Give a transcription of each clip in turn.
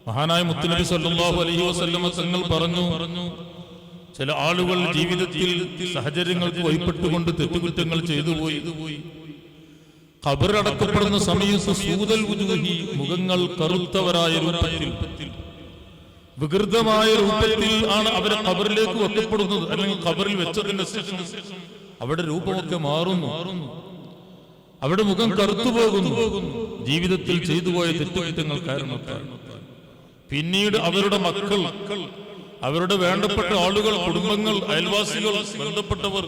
മഹാനായ മുത്തുനബി സല്ലല്ലാഹു അലൈഹി വസല്ലം തങ്ങൾ പറഞ്ഞു, ചില ആളുകൾ ജീവിതത്തിൽ സാഹചര്യങ്ങൾക്ക് വഴിപ്പെട്ടുകൊണ്ട് തെറ്റുകുറ്റങ്ങൾ ചെയ്തുപോയി. ഖബറടക്കപ്പെടുന്ന സമയത്ത് സൂദൽ വുജൂഹി, മുഖങ്ങൾ കറുത്തവരായ രൂപത്തിൽ, വികൃതമായ രൂപത്തിൽ ആണ് അവരെ ഖബറിലേക്ക് വെക്കപ്പെടുന്നത്. അല്ലെങ്കിൽ ഖബറിൽ വെച്ചതിന്റെ ശേഷം അവിടെ രൂപമൊക്കെ മാറുന്നു, അവിടെ മുഖം കറുത്തുപോകുന്നു. ജീവിതത്തിൽ ചെയ്തുപോയ തെറ്റുകുറ്റങ്ങൾ കാരണത്താൽ. പിന്നീട് അവരുടെ മക്കൾ, അവരുടെ വേണ്ടപ്പെട്ട ആളുകൾ, കുടുംബങ്ങൾ, അയൽവാസികൾ, ബന്ധപ്പെട്ടവർ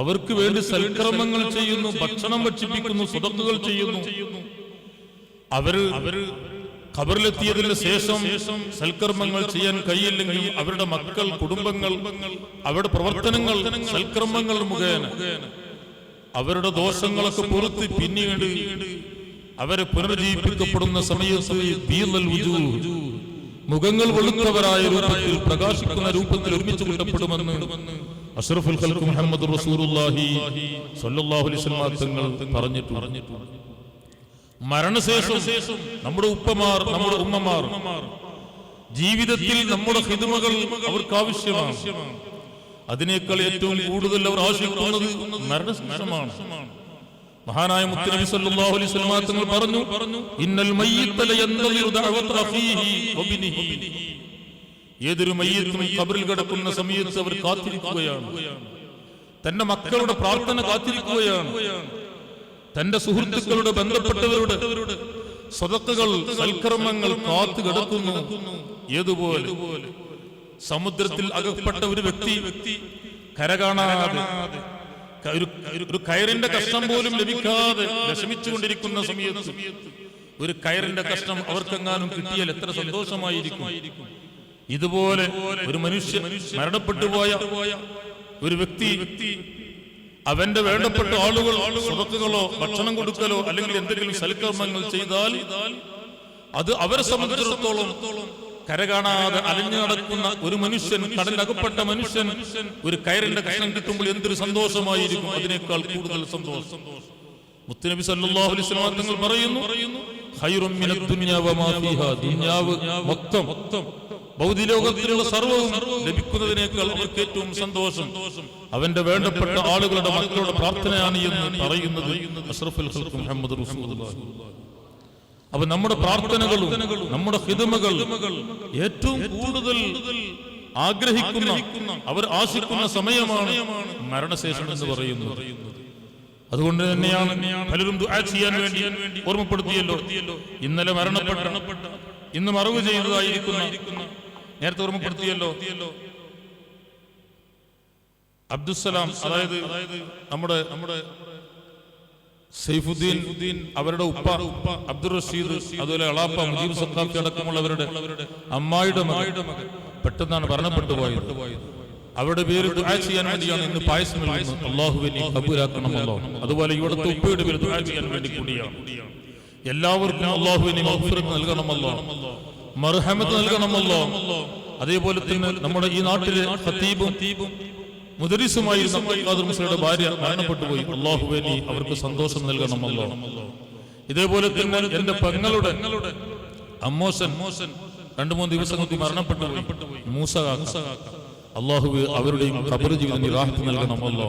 അവർക്ക് വേണ്ടി സൽക്കർമ്മങ്ങൾ ചെയ്യുന്നു, ഭക്ഷണം ഭക്ഷിപ്പിക്കുന്നു, സ്വതക്കുകൾ ചെയ്യുന്നു. അവര് ഖബറിലെത്തിയതിന് ശേഷം സൽക്കർമ്മങ്ങൾ ചെയ്യാൻ കഴിയില്ലെങ്കിൽ അവരുടെ മക്കൾ, കുടുംബങ്ങൾ, അവരുടെ പ്രവർത്തനങ്ങൾ, സൽക്കർമ്മങ്ങൾ മുഖേന അവരുടെ ദോഷങ്ങളൊക്കെ പുറത്ത് പിന്നീട് അവരെ പുനർജീവിപ്പിക്കപ്പെടുന്ന സമയത്ത് മുഖങ്ങൾ വെളുത്തവരായ രൂപത്തിൽ, പ്രകാശിക്കുന്ന രൂപത്തിൽ ഒരുമിച്ച് കൂട്ടപ്പെടുമെന്ന് അഷ്റഫുൽ ഖൽഖ് മുഹമ്മദ് റസൂലുള്ളാഹി സ്വല്ലല്ലാഹു അലൈഹി വസല്ലം തങ്ങൾ പറഞ്ഞിട്ടുണ്ട്. മരണശേഷം നമ്മുടെ ഉപ്പമാർ, നമ്മുടെ ഉമ്മമാർ ജീവിതത്തിൽ നമ്മുടെ ഖിദ്മകൾ അവർക്ക് ആവശ്യമാണ്. അതിനേക്കാൾ ഏറ്റവും കൂടുതൽ അവർ ആശിക്കുന്നത് മരണശേഷമാണ്. മഹാനായ മുത്തുനബി സല്ലല്ലാഹു അലൈഹി വസല്ലം തങ്ങൾ പറഞ്ഞു, ഇന്നൽ മയ്യിത ലയന്തളിറു ദഅവത അഖീഹി വബിനിഹി. ഏതൊരു മയ്യിത്തും ഖബറിൽ കിടക്കുന്ന സമയത്ത് അവർ കാത്തിരിക്കുകയാണ്, തന്റെ മക്കളുടെ പ്രാർത്ഥന കാത്തിരിക്കുകയാണ്, തന്റെ സുഹൃത്തുക്കളുടെ, ബന്ധപ്പെട്ടവരുടെ സ്വതക്കകൾ, സൽക്കർമ്മങ്ങൾ കാത്തു കിടക്കുന്നു. ഏതുപോലെ സമുദ്രത്തിൽ അകപ്പെട്ട ഒരു വ്യക്തി കര കാണാതെ, ഒരു കയറിന്റെ കഷ്ണം പോലും ലഭിക്കാതെ വിഷമിച്ചുകൊണ്ടിരിക്കുന്ന സമയത്ത് ഒരു കയറിന്റെ കഷ്ണം അവർക്കെങ്ങാനും കിട്ടിയാൽ എത്ര സന്തോഷമായിരിക്കും. ഇതുപോലെ ഒരു മനുഷ്യൻ, മരണപ്പെട്ടു പോയ ഒരു വ്യക്തി, അവന്റെ വേണ്ടപ്പെട്ട ആളുകൾ സ്വതക്കുകളോ ഭക്ഷണം കൊടുക്കലോ അല്ലെങ്കിൽ എന്തെങ്കിലും സൽക്കർമ്മങ്ങൾ ചെയ്താൽ അത് അവരെ സംബന്ധിച്ചിടത്തോളം കര കാണാതെ അലഞ്ഞു നടക്കുന്ന ഒരു മനുഷ്യൻ, കടലകപ്പെട്ട മനുഷ്യൻ ഒരു കയറിന്റെ കഷ്ണം കിട്ടുമ്പോൾ എന്തൊരു സന്തോഷമായിരിക്കും. അതിനേക്കാൾ കൂടുതൽ സന്തോഷം മുത്തുനബി സല്ലല്ലാഹു അലൈഹി വസല്ലം തങ്ങൾ പറയുന്നു, ഖൈറും മിനദ് ദുനിയാ വമാ ഫീഹാ. ദുനിയാവ് മൊത്തം, ഭൗതികലോകത്തിലുള്ള സർവ്വവും ലഭിക്കുന്നതിനേക്കാൾ അവർക്ക് ഏറ്റവും സന്തോഷം അവന്റെ വേണ്ടപ്പെട്ട ആളുകളുടെ, മക്കളുടെ പ്രാർത്ഥനയാണ് എന്ന് പറയുന്നത് അഷ്റഫുൽ ഖൽഖ് മുഹമ്മദ് റസൂലുള്ളാഹി. അപ്പൊ നമ്മുടെ പ്രാർത്ഥനകളും നമ്മുടെ ഖിദ്മകൾ ഏറ്റവും കൂടുതൽ ആഗ്രഹിക്കുന്ന, അവർ ആശിക്കുന്ന സമയമാണ് മരണശേഷം എന്ന് പറയുന്നത്. അതുകൊണ്ട് തന്നെയാണ് പലരും ദുആ ചെയ്യാൻ വേണ്ടി ഓർമ്മപ്പെടുത്തിയല്ലോ. ഇന്നലെ മരണപ്പെട്ട, ഇന്ന് മറവ് ചെയ്തതായിരിക്കുന്ന, നേരത്തെ ഓർമ്മപ്പെടുത്തിയല്ലോ, അബ്ദുസ്സലാം, അതായത് നമ്മുടെ സൈഫുദ്ദീൻ, അവരുടെ ഉപ്പ അബ്ദുർ റഷീദ്, അതുപോലെ അളാപ്പ മുജീബ് സഖാഫി അടക്കമുള്ളവരുടെ അമ്മായിയുടെ മകൻ പെട്ടെന്നാണ് മരണപ്പെട്ടു പോയത്. അവരുടെ പേര് ദുആ ചെയ്യാൻ വേണ്ടിയാണ് ഇന്ന് പായസം നൽകുന്നത്. അല്ലാഹുവേ നീ കബൂലാക്കണമല്ലോ. അതുപോലെ ഇവിടുത്തെ ഉപ്പയുടെ പേര് ദുആ ചെയ്യാൻ വേണ്ടി കൂടിയാണ്. എല്ലാവർക്കും അല്ലാഹുവേ നീ മഗ്ഫിറത്ത് നൽകണമല്ലോ, മർഹമത്ത് നൽകണമല്ലോ. അതേപോലെ തന്നെ നമ്മുടെ ഈ നാട്ടിലെ ഖതീബും മുദരിസുമായി ഖാദിർ മുസ്ലിയുടെ ഭാര്യ മരണപ്പെട്ടു പോയി. അല്ലാഹുവേ നീ അവർക്ക് സന്തോഷം നൽകണമല്ലോ. ഇതേപോലെ തന്നെ എന്റെ പെങ്ങളുടെ അമ്മോശൻ 2-3 ദിവസങ്ങൾക്ക് മരണപ്പെട്ടു പോയി. മൂസ കാക്ക, അല്ലാഹുവേ അവരുടെയും ഖബർ ജീവിതം റാഹത്ത് നൽകണമല്ലോ.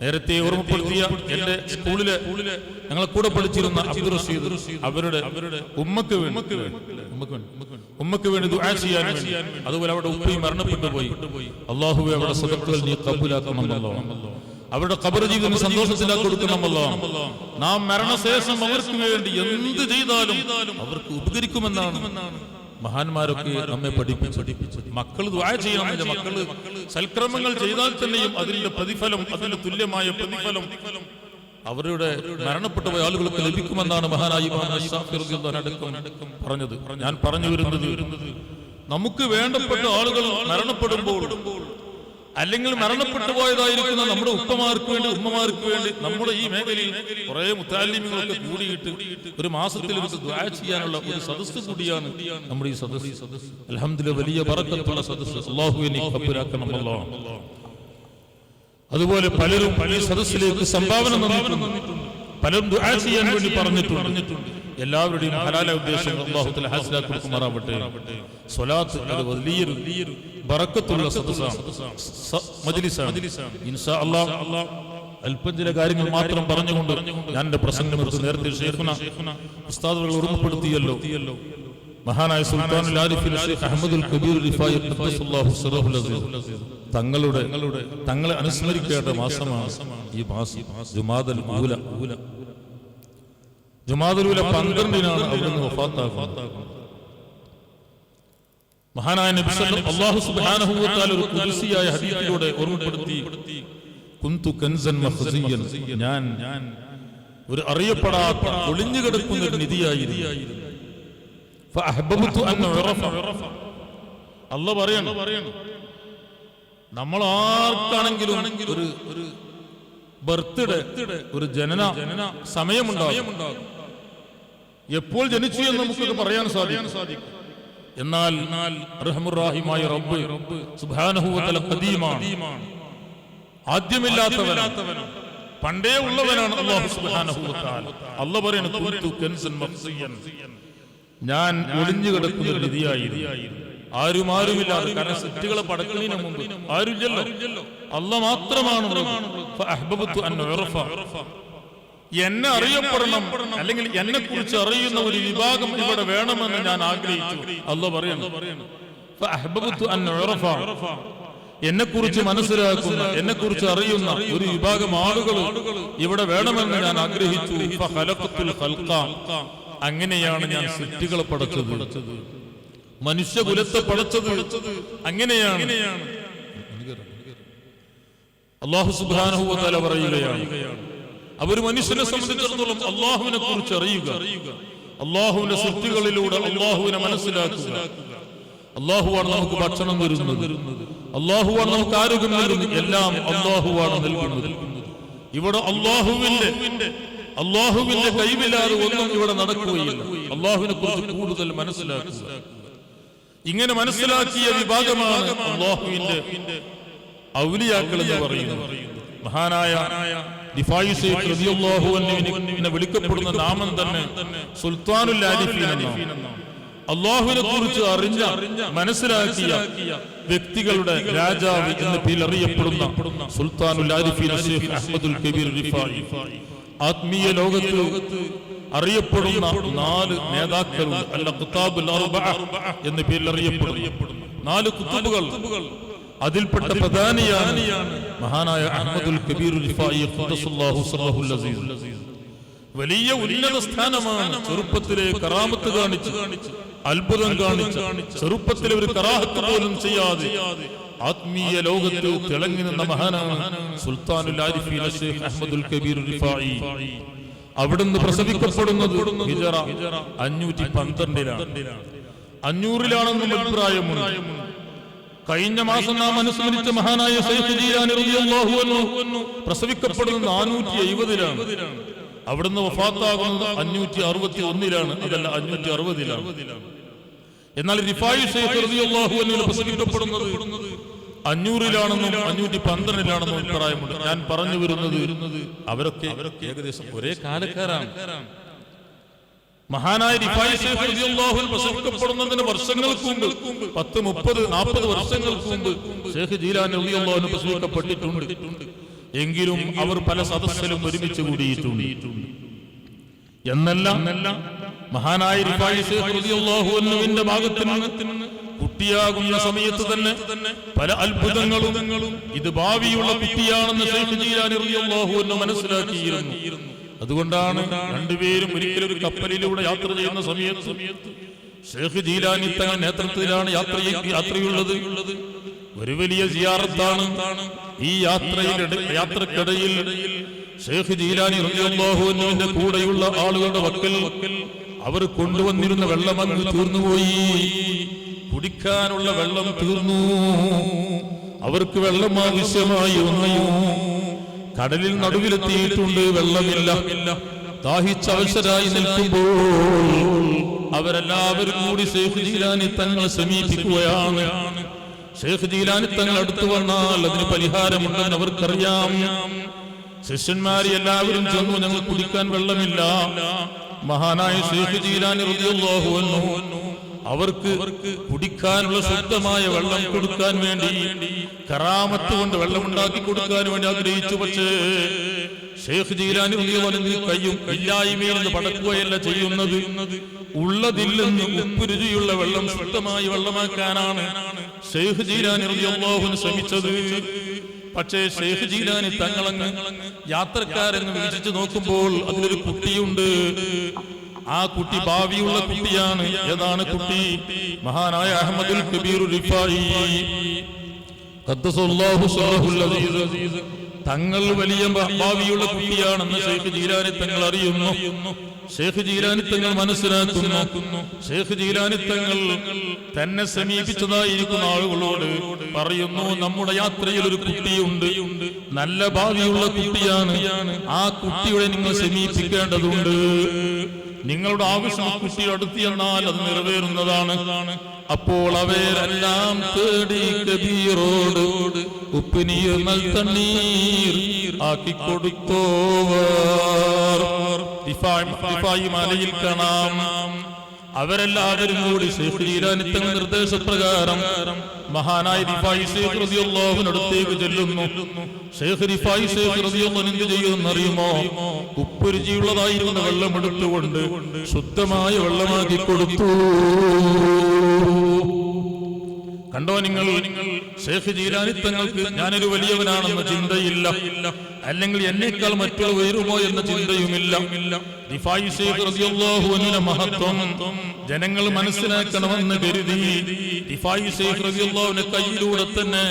നേരത്തെ ഓർമ്മപ്പെടുത്തിയ എന്റെ സ്കൂളിലെ ഞങ്ങളെ കൂടെ പഠിച്ചിരുന്ന അബ്ദുർ റഷീദ്, അവരുടെ ഉമ്മക്ക് വേണ്ടി ദുആ ചെയ്യാൻ വേണ്ടി, അതുപോലെ അവരുടെ ഉപ്പയും മരണപ്പെട്ടു പോയി. അല്ലാഹുവേ അവരുടെ സദഖകൾ നീ ഖബൂലാക്കണമല്ലോ, അവരുടെ ഖബർ ജീവിതം സന്തോഷത്തിലാക്കി കൊടുക്കണമല്ലോ. നാം മരണശേഷം അവർക്ക് വേണ്ടി എന്ത് ചെയ്താലും അവർക്ക് ഉപകരിക്കുമെന്നാണ് മഹാന്മാരൊക്കെ നമ്മെ പഠിപ്പിച്ചു. മക്കൾ ദുആ ചെയ്യണമെന്നില്ല, മക്കള് സൽക്രമങ്ങൾ ചെയ്താൽ തന്നെയും അതിന്റെ പ്രതിഫലം, അതിന്റെ തുല്യമായ പ്രതിഫലം അവരുടെ മരണപ്പെട്ട പോയ ആളുകൾക്ക് ലഭിക്കുമെന്നാണ് മഹാനായ ഇമാം ശാഫിഈ റളിയല്ലാഹു അൻഹു പറഞ്ഞത്. ഞാൻ പറഞ്ഞു വരുന്നത്, നമുക്ക് വേണ്ടപ്പെട്ട ആളുകൾ മരണപ്പെടുമ്പോൾ അല്ലെങ്കിൽ മരണപ്പെട്ടു പോയതായിരിക്കുന്ന നമ്മുടെ ഉപ്പമാർക്ക് വേണ്ടി, ഉമ്മമാർക്ക് വേണ്ടി നമ്മുടെ ഈ മേഖലയിൽ കുറെ മുത്തഅല്ലിമീങ്ങളൊക്കെ കൂടിയിട്ട് ഒരു മാസത്തിൽ ദുആ ചെയ്യാനുള്ള ഒരു സദസ്സ് കൂടിയാണ് നമ്മുടെ ഈ സദസ്സ്. അൽഹംദുലില്ലാഹ്, വലിയ ബറക്കത്തുള്ള സദസ്സ്. അല്ലാഹുവേ നീ കബൂലാക്കണമല്ലോ. അതുപോലെ പലരും ഈ സദസ്സിലേക്ക് സംഭാവന നൽകിയിട്ടുണ്ട്, പലരും ദുആ ചെയ്യാൻ വേണ്ടി പറഞ്ഞിട്ടുണ്ട്. എല്ലാവരുടെയും ഹലാല ഉദ്ദേശങ്ങൾ അല്ലാഹു തആല ഹാസിലാക്കി കൊടുക്കുമാറാവട്ടെ. സ്വലാത്ത് അത് വലിയൊരു ബറക്കത്തുള്ള മജ്ലിസാണ്. ഇൻഷാ അല്ലാഹ് അല്പം ചില കാര്യങ്ങൾ മാത്രം പറഞ്ഞുകൊണ്ട് ഞാൻ എന്റെ പ്രസംഗം നിർത്തി. നേരത്തെ ശൈഖുന ഉസ്താദുകൾ ഓർമ്മപ്പെടുത്തിയല്ലോ, മഹാനായ സുൽത്താനുൽ ആരിഫീൻ ശൈഖ് അഹ്മദുൽ കബീർ റിഫായി ഖദ്ദസല്ലാഹു സിറഹുൽ അസീസ് തങ്ങളെ അനുസ്മരിക്കേണ്ട മാസമാണ് ഈ മാസം. ജുമാദുൽ ഊല 12-നാണ് അവിടുന്ന് വഫാത്താകുന്നത്. മഹാനായ നബി അല്ലാഹു സുബ്ഹാനഹു വ തആല ഒരു ഖുദ്സിയായ ഹദീസിലൂടെ ഓർമ്മപ്പെടുത്തി, കുന്തു കൻസൻ മഖ്സിയൻ, ഞാൻ ഒരു അറിയപ്പെടാത്ത ഒളിഞ്ഞു കിടക്കുന്ന ഒരു നിധിയായിരുന്നു. ഫഅഹ്ബബ്തു അൻ ഉറഫ. അല്ലാഹു പറയണം, നമ്മൾ ആർക്കാണെങ്കിലും ഒരു ബർത്ത്ഡേ, ഒരു ജനന സമയമുണ്ടാകും. എപ്പോൾ ജനിച്ചു എന്ന് നമുക്കൊക്കെ പറയാൻ സാധിക്കും. എന്നാൽ അർഹമുർ റഹീമായ റബ്ബ് സുബ്ഹാനഹു വ തആല ഖദീമാണ്, ആദ്യമില്ലാത്തവനാണ്, പണ്ടേ ഉള്ളവനാണ് അല്ലാഹു സുബ്ഹാനഹു വ തആല. അല്ലാഹു പറയുന്നു, കുന്തു കൻസൻ മഖ്സിയൻ, ഞാൻ ഒളിഞ്ഞു കിടക്കുന്ന ഒരു നിധിയായിരുന്നു. ആരുമില്ലാതെ, കാരണം സൃഷ്ടികളെ പടക്കുന്നതിന് മുമ്പ് ആരുമില്ലല്ലോ, അല്ലാഹു മാത്രമാണ്. ഫഅഹ്ബബ്തു അൻ ഉറഫ, എന്നെ അറിയപ്പെടണം, അല്ലെങ്കിൽ എന്നെ കുറിച്ച് അറിയുന്ന ഒരു വിഭാഗം ഇവിടെ വേണമെന്ന് ഞാൻ ആഗ്രഹിച്ചു. അല്ലാഹു പറയുന്നു, ഫഅഹ്ബബ്തു അൻ ഉറഫ, എന്നെ കുറിച്ച് മനസ്സിലാക്കുന്ന, എന്നെ കുറിച്ച് അറിയുന്ന ഒരു വിഭാഗം ആളുകൾ ഇവിടെ വേണമെന്ന് ഞാൻ ആഗ്രഹിച്ചു. ഫഖലഖത്തുൽ ഖൽഖ, അങ്ങനെയാണ് ഞാൻ സൃഷ്ടികളെ പടച്ചത്, മനുഷ്യകുലത്തെ പടച്ചത്. അങ്ങനെയാണ് അല്ലാഹു സുബ്ഹാനഹു വ തആല പറയുകയാണ്. ഒരു മനുഷ്യനെ സംബന്ധിച്ചിടത്തോളം അല്ലാഹുവിനെ കുറിച്ച് അറിയുക, അല്ലാഹുവിന്റെ സൃഷ്ടികളിലൂടെ അല്ലാഹുവിനെ മനസ്സിലാക്കുക. അല്ലാഹുവാണ് നമുക്ക് ഭക്ഷണം തരുന്നത്, അല്ലാഹുവാണ് നമുക്ക് ആരോഗ്യം നൽകുന്നത്, എല്ലാം അല്ലാഹുവാണ് നൽകുന്നത്. ഇവിടെ അല്ലാഹുവിന്റെ കൈവില്ലാതെ ഒന്നും ഇവിടെ നടക്കുകയില്ല. അല്ലാഹുവിനെ കുറിച്ച് കൂടുതൽ മനസ്സിലാക്കുക. ഇങ്ങനെ മനസ്സിലാക്കിയ വിഭാഗമാണ് അല്ലാഹുവിന്റെ ഔലിയാക്കൾ എന്ന് പറയുന്നത്. മഹാനായ റിഫായി ശൈഖ് റളിയല്ലാഹു അൻഹുവിനെ വിളിക്കപ്പെടുന്ന നാമം തന്നെ സുൽത്താനുൽ ആരിഫീൻ എന്നാണ്. അല്ലാഹുവിനെ കുറിച്ച് അറിഞ്ഞ, മനസ്സിലാക്കിയ വ്യക്തികളുടെ രാജാവ് എന്ന പേരിൽ അറിയപ്പെടുന്ന സുൽത്താനുൽ ആരിഫീൻ ശൈഖ് അഹ്മദുൽ കബീർ റിഫായി. ആത്മീയ ലോകത്ത് അറിയപ്പെടുന്ന 4 നേതാക്കളുണ്ട്. അൽ ഖുതാബുൽ അർബഅ എന്ന പേരിൽ അറിയപ്പെടുന്നു 4 കുതുബുകൾ. അതിൽപ്പെട്ട പ്രധാനിയാണ് മഹാനായ അഹ്മദുൽ കബീർ റിഫായി ഖദ്ദസല്ലാഹു സിറഹുൽ അസീസ്. വലിയ ഉന്നത സ്ഥാനമാണ്. ചെറുപ്പത്തിലെ കറാമത്ത് കാണിച്ച്, അത്ഭുതം കാണിച്ച്, ചെറുപ്പത്തിലെ ഒരു കറാഹത്ത് പോലും ചെയ്യാതെ ആത്മീയ ലോകത്ത് തിളങ്ങി നിന്ന മഹാനാണ് സുൽത്താനുൽ ആരിഫീൻ ശൈഖ് അഹ്മദുൽ കബീർ റിഫായി. അവിടുന്ന് പ്രസവിക്കപ്പെടുന്നത് ഹിജറ 512-ലാണ്. 500-ലാണെന്നും അഭിപ്രായമുണ്ട്. കഴിഞ്ഞ മാസം നാം അനുസ്മരിച്ച മഹാനായ ശൈഖ് ജീലാനി റളിയല്ലാഹു അൻഹു പ്രസവിക്കപ്പെടുന്നത് 470-ലാണ്. അവിടുന്ന് വഫാത്താകുന്നത് 561-ലാണ്, അതല്ല 560-ലാണ്. എന്നാൽ റിഫായി ശൈഖ് റളിയല്ലാഹു അൻഹു പ്രസവിക്കപ്പെടുന്നത് 500-ലാണെന്നും 512-ലാണെന്നും അഭിപ്രായമുണ്ട്. ഞാൻ പറഞ്ഞു വരുന്നത് അവരൊക്കെ ഏകദേശം ഒരേ കാലക്കാരാണ്. മഹാനായ റിഫായി ശൈഖ് റളിയല്ലാഹു അൻഹു പ്രസവിക്കപ്പെടുന്നതിന് വർഷങ്ങൾക്ക് മുമ്പ്, 10, 30, 40 വർഷങ്ങൾക്ക് മുമ്പ് ശൈഖ് ജീലാനി റളിയല്ലാഹു അൻഹു പ്രസവിക്കപ്പെട്ടിട്ടുണ്ട്. എങ്കിലും അവർ പല സദസ്സിലും ഒരുമിച്ച് കൂടിയിട്ടുണ്ട്. എന്നല്ല, മഹാനായ റിഫായി ശൈഖ് റളിയല്ലാഹു അൻഹുവിന്റെ ഭാഗത്ത് നിന്ന് കുട്ടിയാകുന്ന സമയത്ത് തന്നെ പല അത്ഭുതങ്ങളും, ഇത് ഭാവിയുള്ള കുട്ടിയാണെന്ന് ശൈഖ് ജീലാനി റളിയല്ലാഹു അൻഹു മനസ്സിലാക്കിയിരുന്നു. അതുകൊണ്ടാണ് രണ്ടുപേരും ഒരിക്കലൊരു കപ്പലിലൂടെ യാത്ര ചെയ്യുന്ന സമയത്ത് ശൈഖ് ജീലാനി തങ്ങൾ നേതൃത്വത്തിലാണ് യാത്രയുള്ളത്. ഒരു വലിയ സിയാറത്താണ്. ഈ യാത്രക്കിടയിൽ ശൈഖ് ജീലാനി റളിയല്ലാഹു അൻഹുവിന്റെ കൂടെയുള്ള ആളുകളുടെ വക്കൽ അവർ കൊണ്ടുവന്നിരുന്ന വെള്ളം അങ്ങ് തീർന്നുപോയി. കുടിക്കാനുള്ള വെള്ളം തീർന്നു. അവർക്ക് വെള്ളം ആവശ്യമായി വന്നു. കടലിൽ നടുവിലെത്തിയിട്ടുണ്ട്, വെള്ളമില്ല. ദാഹിച്ച അവശരായി നിൽക്കുമ്പോൾ അവരെല്ലാവരും കൂടി ശൈഖ് ജീലാനി തങ്ങളെ സമീപിക്കുകയാണ്. ശൈഖ് ജീലാനി തങ്ങൾ അടുത്തു വന്നാൽ അതിന് പരിഹാരമുണ്ടെന്ന് അവർക്കറിയാം. ശിഷ്യന്മാരെ എല്ലാവരും ചെന്നു, ഞങ്ങൾ കുടിക്കാൻ വെള്ളമില്ല, മഹാനായ ശൈഖ് ജീലാനി റളിയല്ലാഹു അൻഹു അവർക്ക് കുടിക്കാനുള്ള ശുദ്ധമായ വെള്ളം കൊടുക്കാൻ വേണ്ടി കറാമത്ത് കൊണ്ട് വെള്ളം ഉണ്ടാക്കി കൊടുക്കാൻ വേണ്ടി ആഗ്രഹിച്ചു. പക്ഷേ ശൈഖ് ജീലാനി റളിയല്ലാഹു അൻഹു കയ്യും ഇല്ലായ്മയിൽ നിന്ന് പടക്കുകയല്ല ചെയ്യുന്നത്, ഉള്ളതിൽ നിന്ന് ഉപ്പ് രുചിയുള്ള വെള്ളം ശുദ്ധമായ വെള്ളമാക്കാനാണ് ശൈഖ് ജീലാനി റളിയല്ലാഹു അൻഹു ശ്രമിച്ചത്. പക്ഷേ ശൈഖ് ജീലാനി തങ്ങളങ്ങ് യാത്രക്കാരെന്ന് വീക്ഷിച്ചു നോക്കുമ്പോൾ അതിലൊരു കുട്ടിയുണ്ട്. ആ കുട്ടി ഭാവിയുള്ള കുട്ടിയാണ്. ഏതാണ് കുട്ടി? മഹാനായ അഹ്മദുൽ കബീർ റിഫായി ഖദ്ദസല്ലാഹു സിറഹുൽ അസീസ് തങ്ങൾ വലിയ ഭാവിയുള്ള കുട്ടിയാണെന്ന് ശൈഖ് ജീലാനി തങ്ങൾ അറിയുന്നു. ശൈഖ് ജീലാനി തങ്ങൾ മനസ്സിലാക്കുന്നു. ശൈഖ് ജീലാനി തങ്ങൾ തന്നെ സമീപിച്ചതായിരിക്കുന്ന ആളുകളോട് പറയുന്നു, നമ്മുടെ യാത്രയിൽ ഒരു കുട്ടിയുണ്ട്, നല്ല ഭാവിയുള്ള കുട്ടിയാണ്. ആ കുട്ടിയുടെ നിങ്ങൾ സമീപിക്കേണ്ടതുണ്ട്. നിങ്ങളുടെ ആവശ്യം കുട്ടിയുടെ അടുത്ത് എന്നാൽ അത് നിറവേറുന്നതാണ്. അപ്പോൾ അവരെല്ലാം തേടി കബീറോട് ഉപ്പിനീർ നൽതണ്ണീർ ആക്കിക്കൊടുത്തോവർ. മലയിൽ കാണാം. അവരെല്ലാവരും കൂടി ശൈഖ് ജീലാനി തങ്ങളുടെ നിർദ്ദേശപ്രകാരം മഹാനായ റിഫായി ശൈഖ് റളിയല്ലാഹു അൻഹു അടുത്തേക്ക് ചെല്ലുന്നു. ശൈഖ് റിഫായി ശൈഖ് റളിയല്ലാഹു അൻഹു എന്ത് ചെയ്യുമെന്നറിയുമോ? ഉപ്പ് രുചിയുള്ളതായിരുന്ന വെള്ളം എടുത്തുകൊണ്ട് ശുദ്ധമായ വെള്ളമാക്കി കൊടുത്തു. കണ്ടോ നിങ്ങൾ, ശൈഖ് ജീലാനി തങ്ങൾക്ക് ഞാനൊരു വലിയവനാണെന്ന ചിന്തയില്ല, അല്ലെങ്കിൽ എന്നേക്കാൾ മറ്റുള്ള ഉയരുമോ എന്ന ചിന്തയുമില്ല. റിഫായി ശൈഖ് റളിയല്ലാഹു അൻഹുവിന്റെ മഹത്വം ജനങ്ങൾ മനസ്സിലാക്കണമെന്ന് കരുതി റിഫായി ശൈഖ് റളിയല്ലാഹു അൻഹു കയ്യിലൂടെ തന്നെ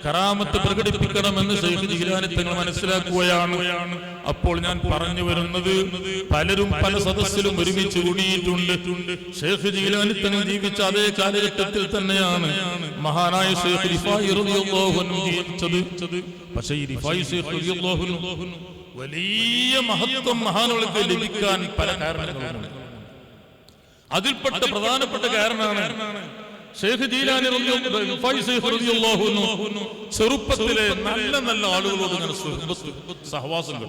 കറാമത്ത് പ്രകടിപ്പിക്കണമെന്ന് ശൈഖ് ജീലാനി തങ്ങൾ മനസ്സിലാക്കുകയാണ്. അപ്പോൾ ഞാൻ പറഞ്ഞു വരുന്നത്, പലരും പല സദസ്സിലും ഒരുമിച്ച് കൂടിയിട്ടുണ്ട്. ശൈഖ് ജീലാനി തങ്ങൾ ജീവിച്ച അതേ കാലഘട്ടത്തിൽ തന്നെയാണ് മഹാനായ ശൈഖ് റിഫായി റളിയല്ലാഹു അൻഹു ജീവിച്ചത്. പക്ഷേ ഈ റിഫായി ശൈഖ് റളിയല്ലാഹു അൻഹു വലിയ മഹത്വം മഹാനുകൾക്ക് ലഭിക്കാൻ പല കാരണങ്ങളുണ്ട്. അതിൽപ്പെട്ട പ്രധാനപ്പെട്ട കാരണമാണ് ശൈഖ് ജീലാനി റളിയല്ലാഹു അൻഹു ചെറുപ്പത്തിലെ നല്ല നല്ല ആളുകളോട് സഹവാസങ്ങൾ.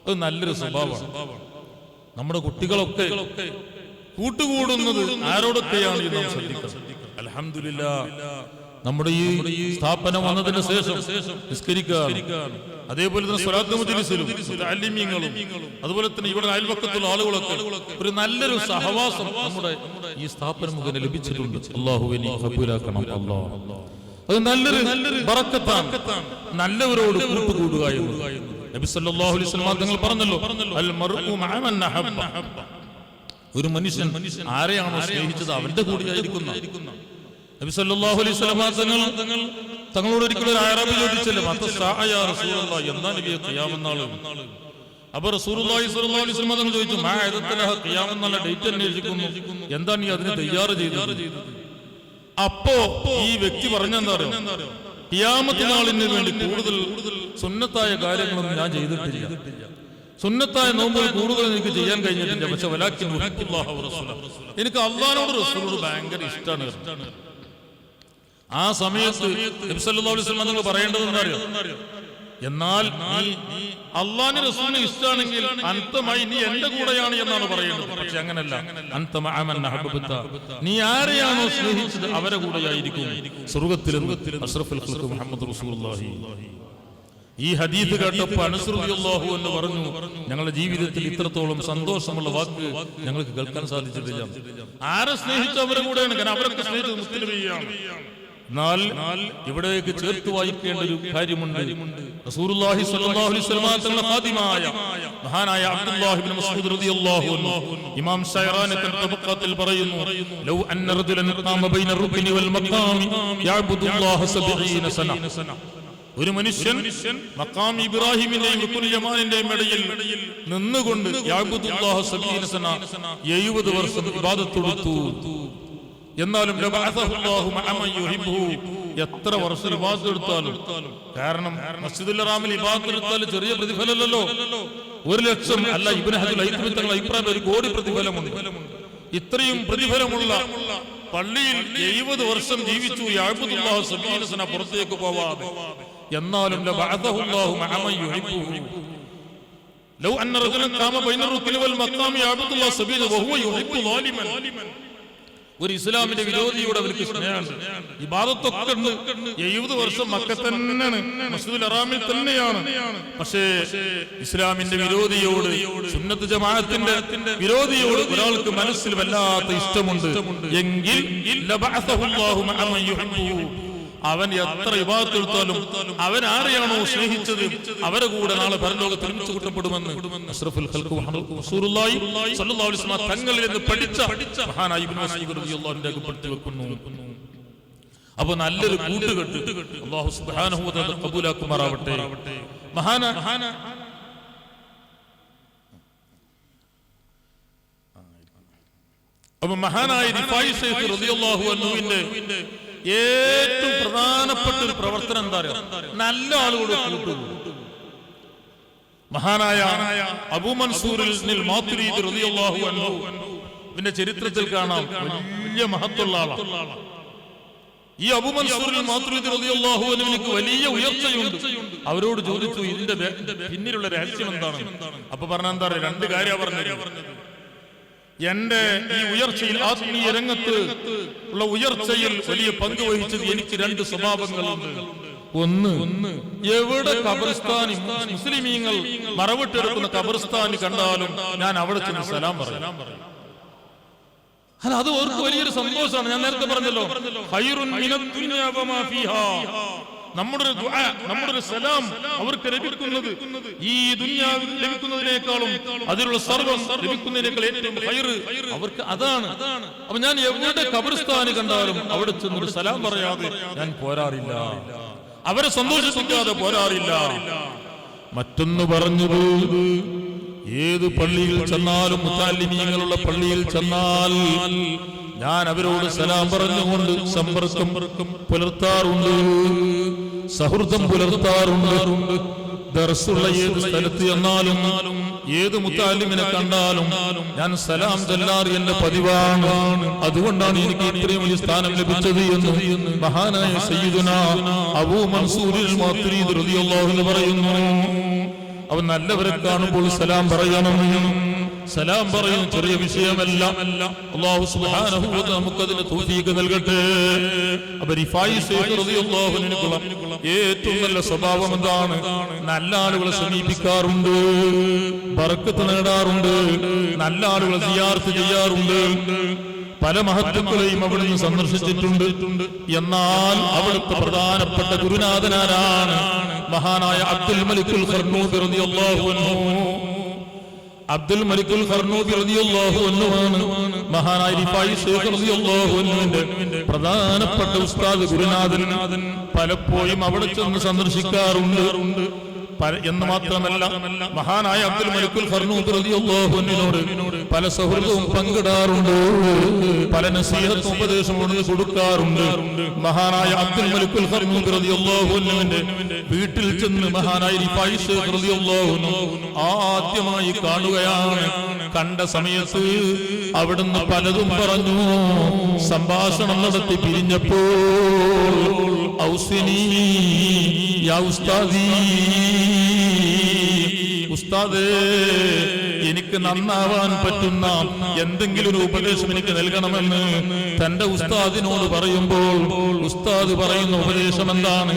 അത് നല്ലൊരു സ്വഭാവമാണ്. നമ്മുടെ കുട്ടികളൊക്കെ കൂട്ടുകൂടുന്നത് ആരോടൊക്കെയാണ് എന്ന് നാം ശ്രദ്ധിക്കണം. അൽഹംദുലില്ലാഹ് നമ്മുടെ ഈ സ്ഥാപനം വന്നതിന് ശേഷം നിസ്കരിക്കാൻ, അതേപോലെ തന്നെ സ്വലാത്ത് മജ്‌ലിസിലും മുതഅല്ലിമീങ്ങളും അതുപോലെ തന്നെ ഇവിടെ അയൽവക്കത്തുള്ള ആളുകളൊക്കെ ഒരു നല്ലൊരു സഹവാസം നമ്മുടെ ഈ സ്ഥാപനം മുഖേന ലഭിച്ചിട്ടുണ്ട്. അല്ലാഹുവേ നീ ഖബൂലാക്കണം. അല്ലാഹ് അത് നല്ലൊരു ബറക്കത്താണ്, നല്ലവരോട് കൂട്ടുകൂടുക എന്നത്. നബി സല്ലല്ലാഹു അലൈഹി വസല്ലം തങ്ങൾ പറഞ്ഞല്ലോ, അൽ മർഉ മഅ മൻ അഹബ്ബ. ഒരു മനുഷ്യൻ ആരെയാണോ സ്നേഹിച്ചത് അവന്റെ കൂടെയായിരിക്കുന്ന. നബി സല്ലല്ലാഹു അലൈഹി വസല്ലം തങ്ങളോട് ഒരിക്കലും ഒരു അറബി ചോദിച്ചില്ല, എന്താ നബിയെ ഖിയാമത്ത് നാൾ? അപ്പൊ റസൂലുള്ളാഹി സ്വല്ലല്ലാഹു അലൈഹി വസല്ലം തങ്ങൾ ചോദിച്ചു, ഖിയാമത്ത് നാളിന്റെ ഡേറ്റ് അന്വേഷിക്കുന്നു, എന്താ നീ അതിന് തയ്യാറ് ചെയ്തത്? അപ്പോ ഈ വ്യക്തി പറഞ്ഞെന്താ അറിയോ, ഖിയാമത്ത് നാളിന് വേണ്ടി കൂടുതൽ സുന്നത്തായ കാര്യങ്ങളൊന്നും ഞാൻ ചെയ്തിട്ടില്ല, സുന്നത്തായ നോമ്പുകൾ കൂടുതൽ എനിക്ക് ചെയ്യാൻ കഴിഞ്ഞിട്ടില്ല. പക്ഷെ വലാകിൻ ഉഹിബ്ബുല്ലാഹ വറസൂലഹു, എനിക്ക് അല്ലാഹുവോടും റസൂലിനോടും ഭയങ്കര ഇഷ്ടമാണ്. ആ സമയത്ത് നബി സല്ലല്ലാഹു അലൈഹി വസല്ലം തങ്ങൾ പറയേണ്ടത് എന്താ അറിയോ, എന്നാൽ നീ അല്ലാഹുവിനെ റസൂലിനെ ഇഷ്ടമാണെങ്കിൽ അന്തമായി നീ എന്റെ കൂടെയാണ് എന്നാണ് പറയുന്നത്. പക്ഷെ അങ്ങനല്ല, അന്ത മഅ മൻ അഹബ്ബത, നീ ആരെയാണോ സ്നേഹിച്ചത് അവരെ കൂടെയായിരിക്കും സ്വർഗ്ഗത്തിലും. അഷ്റഫുൽ ഖൽഖ് മുഹമ്മദ് റസൂലുള്ളാഹി. ഈ ഹദീസ് കേട്ടപ്പോൾ അനസ് റളിയല്ലാഹു അൻഹു പറഞ്ഞു, ഞങ്ങളുടെ ജീവിതത്തിൽ ഇത്രത്തോളം സന്തോഷമുള്ള വാക്ക് ഞങ്ങൾക്ക് കേൾക്കാൻ സാധിച്ചിട്ടില്ല. ആരെ സ്നേഹിച്ചു അവരെ കൂടെയാണ്, കാരണം അവരൊക്കെ സ്നേഹിച്ചത് മുത്തുനബിയാണ്. എന്നാൽ ഇവിടേക്ക് ചേർത്ത് വായിക്കേണ്ട ഒരു കാര്യമുണ്ട്. റസൂലുള്ളാഹി സ്വല്ലല്ലാഹു അലൈഹി വസല്ലം തങ്ങളുടെ ഖാദിമായ മഹാനായ അബ്ദുല്ലാഹി ഇബ്നു മസ്ഊദ് റളിയല്ലാഹു അൻഹു ഇമാം ശൈറാനി തന്റെ തബഖാത്തിൽ പറയുന്നു, ലൗ അന്ന റജുലൻ ഖാമ ബൈന റുക്നി വൽ മഖാമി യഅബ്ദുല്ലാഹ 70 സന. ഒരു മനുഷ്യൻ മഖാം ഇബ്രാഹിമിന്റെയും റുക്നുൽ യമാനിന്റെയും ഇടയിൽ നിന്നുകൊണ്ട് യഅബ്ദുല്ലാഹ 70 സന 70 വർഷം ഇബാദത്ത് കൊടുത്തു. എന്നാലും എത്ര വർഷം ഇബാദത്ത് എടുത്താലും, കാരണം മസ്ജിദുൽ ഹറാമിൽ ഇബാദത്ത് എടുത്താൽ ചെറിയ പ്രതിഫലമല്ലല്ലോ, 1,00,000 അല്ല, ഇബ്നു ഹജർ ഹൈതമി തങ്ങളുടെ അഭിപ്രായം 1 കോടി പ്രതിഫലമുണ്ട്. ഇത്രയും പ്രതിഫലമുള്ള പള്ളിയിൽ 70 വർഷം ജീവിച്ചു യഅബ്ദുല്ലാഹ 70 സന പുറത്തേക്ക് പോവാതെ. എന്നാലും ലൗ അന്ന റജുലൻ ഖാമ ബൈന റുക്നി വൽ മഖാമി യഅബ്ദുല്ലാഹ് സബീല വഹുവ യുഹിബ്ബു ളാലിമൻ. ഒരു ഇസ്ലാമിന്റെ വിരോധിയോട് അവർക്ക് സ്നേഹമുണ്ട്. ഇബാദത്തൊക്കെ ഉണ്ട്. 70 വർഷം മക്കത്ത് തന്നെയാണ്, മസ്ജിദുൽ ഹറാമിൽ തന്നെയാണ്. പക്ഷേ ഇസ്ലാമിന്റെ വിരോധിയോട്, സുന്നത്ത് ജമാഅത്തിന്റെ വിരോധിയോട് ഒരാൾക്ക് മനസ്സിൽ വല്ലാത്ത ഇഷ്ടമുണ്ട് എങ്കിൽ ലബഅസഹുല്ലാഹു മഅ മൻ യുഹിബ്ബു. അവൻ എത്ര ഇബാദത്ത് എടുത്താലും അവൻ ആരെയാണോ സ്നേഹിച്ചത് അവരെ കൂടെ നാളെ പരലോകത്ത് ഒരുമിച്ച് കൂട്ടപ്പെടുമെന്ന് അഷ്റഫുൽ ഖൽഖ് റസൂലുള്ളാഹി സ്വല്ലല്ലാഹു അലൈഹി വസല്ലം തങ്ങളിൽ നിന്ന് പഠിച്ച മഹാനായ ഇബ്നു മസ്ഊദ് റളിയല്ലാഹു അൻഹു രേഖപ്പെടുത്തി വെക്കുന്നു. അപ്പോൾ നല്ലൊരു കൂട്ടുകെട്ട് അല്ലാഹു സുബ്ഹാനഹു വ തആല ഖബൂലാക്കുമാറാവട്ടെ. മഹാനായ റിഫായി ശൈഖ് റളിയല്ലാഹു അൻഹുവിന്റെ ഏറ്റവും പ്രധാനപ്പെട്ട ഒരു പ്രവർത്തനം എന്താ പറയുക? നല്ല ആളുകളോട് കൂട്ടുകൂടും. മഹാനായ അബൂ മൻസൂറിൽ മാതുരീദി റളിയല്ലാഹു അൻഹു പിന്നെ ചരിത്രത്തിൽ കാണാം, വലിയ മഹത്തുള്ള ആളാണ്. ഈ അബൂ മൻസൂറിൽ മാതുരീദി റളിയല്ലാഹു അൻഹുവിന് വലിയ ഉയർച്ചയുണ്ട്. അവരോട് ചോദിച്ചു, ഇതിന്റെ പിന്നിലുള്ള രഹസ്യം എന്താണ്? അപ്പൊ പറഞ്ഞ എന്താ പറയുക? 2 കാര്യമാണ് പറഞ്ഞത്. എന്റെ ഈ ഉയർച്ചയിൽ, ആത്മീയ രംഗത്ത് ഉള്ള ഉയർച്ചയിൽ വലിയ പങ്ക് വഹിച്ചത് എനിക്ക് 2 സ്വഭാവങ്ങളുണ്ട്. ഒന്ന്, എവിടെ ഖബർസ്ഥാനി മുസ്ലിമീങ്ങൾ മറവിട്ടെടുക്കുന്ന ഖബർസ്ഥാനി കണ്ടാലും ഞാൻ അവിടെ ചെന്ന് സലാം പറയും. അല്ല, അത് അവർക്ക് വലിയൊരു സന്തോഷമാണ്. ഞാൻ നേരത്തെ പറഞ്ഞല്ലോ, ഖൈറുൻ മിനദ് ദുനിയ വമാ ഫീഹാ. നമ്മുടെ ദുആ, നമ്മുടെ സലാം അവർക്ക് ലഭിക്കുന്നത് ഈ ദുനിയാവിൽ ലഭിക്കുന്നതിനേക്കാളും അതിലുള്ള സർവ്വം ലഭിക്കുന്നതിനേക്കാൾ ഏറ്റവും ഖൈറ് അവർക്ക് അതാണ്. അപ്പൊ ഞാൻ എവിടെ ഖബർസ്ഥാനി കണ്ടാലും അവിടെ ചെന്നൊരു സലാം പറയാതെ ഞാൻ പോരാറില്ല, അവരെ സന്തോഷിപ്പിക്കാതെ പോരാറില്ല. മറ്റൊന്ന് പറഞ്ഞത്, ഏത് പള്ളിയിൽ ചെന്നാലും, മുത്തഅല്ലിമീങ്ങളുള്ള പള്ളിയിൽ ചെന്നാൽ ഞാൻ അവരോട് സലാം പറഞ്ഞുകൊണ്ട് സമ്പർക്കം പുലർത്താറുണ്ട്, സൗഹൃദം പുലർത്താറുണ്ട്. ദർസുള്ള ഏത് സ്ഥലത്ത് ചെന്നാലും ഏത് മുത്തഅല്ലിമിനെ കണ്ടാലും ഞാൻ സലാം ചൊല്ലാറ് എന്റെ പതിവാണ്. അതുകൊണ്ടാണ് എനിക്ക് ഇത്രയും വലിയ സ്ഥാനം ലഭിച്ചത് എന്ന് മഹാനായ സയ്യിദുനാ അബൂ മൻസൂറിൽ മാതുരീദി റളിയല്ലാഹു അൻഹു പറയുന്നു. അവൻ നല്ലവരെ കാണുമ്പോൾ സലാം പറയണം. സലാം പറയുന്ന ചെറിയ വിഷയമല്ല. അല്ലാഹു സുബ്ഹാനഹു വ തആല നമുക്കതിന് തൗഫീഖ് നൽകട്ടെ. അപ്പോൾ റിഫായി ശൈഖ് റളിയല്ലാഹു അൻഹുവിനുള്ള ഏറ്റവും നല്ല സ്വഭാവം എന്താണ്? നല്ല ആളുകളെ സമീപിക്കാറുണ്ട്, ബർക്കത്ത് നേടാറുണ്ട്, നല്ല ആളുകളെ സിയാറത്ത് ചെയ്യാറുണ്ട്. പല മഹത്തുക്കളെയും അവിടുന്ന് സന്ദർശിച്ചിട്ടുണ്ട്. എന്നാൽ അവിടുത്തെ പ്രധാനപ്പെട്ട ഗുരുനാഥനാരാണ്? മഹാനായ അബ്ദുൽ മലിക്കുൽ ഖർനൂബി റളിയല്ലാഹു അൻഹു. അബ്ദുൽ മലിക്കുൽ ഖർനൂബി റളിയല്ലാഹു അൻഹുവാണ് മഹാനായ റിഫായി ശൈഖ് റളിയല്ലാഹു അൻഹുവിന്റെ പ്രധാനപ്പെട്ട ഉസ്താദ്, ഗുരുനാഥൻ. പലപ്പോഴും അവിടെ ചെന്ന് സന്ദർശിക്കാറുണ്ട്. എന്ന് മാത്രമല്ല, മഹാനായ അബ്ദുൽ മലിക്കുൽ ഖർനൂബി റളിയല്ലാഹു അൻഹുവിനോട് പല സൗഹൃദവും പങ്കിടാറുണ്ട്, പല നസീഹത്തും ഉപദേശവും കൊടുക്കാറുണ്ട്. മഹാനായ അബ്ദുൽ മലിക്കുൽ ഖർനൂബി റളിയല്ലാഹു അൻഹുവിന്റെ വീട്ടിൽ ചെന്ന് മഹാനായ റിഫായി ശൈഖ് റളിയല്ലാഹു അൻഹു ആദ്യമായി കാണുകയാണ്. കണ്ട സമയത്ത് അവിടുന്ന് പലതും പറഞ്ഞു. സംഭാഷണം നടത്തി പിരിഞ്ഞപ്പോൾ ഔസിനി യാ ഉസ്താദി, ഉസ്താദേ, എനിക്ക് നന്നാവാൻ പറ്റുന്ന എന്തെങ്കിലും ഒരു ഉപദേശം എനിക്ക് നൽകണമെന്ന് തന്റെ ഉസ്താദിനോട് പറയുമ്പോൾ ഉസ്താദ് പറയുന്ന ഉപദേശം എന്താണ്?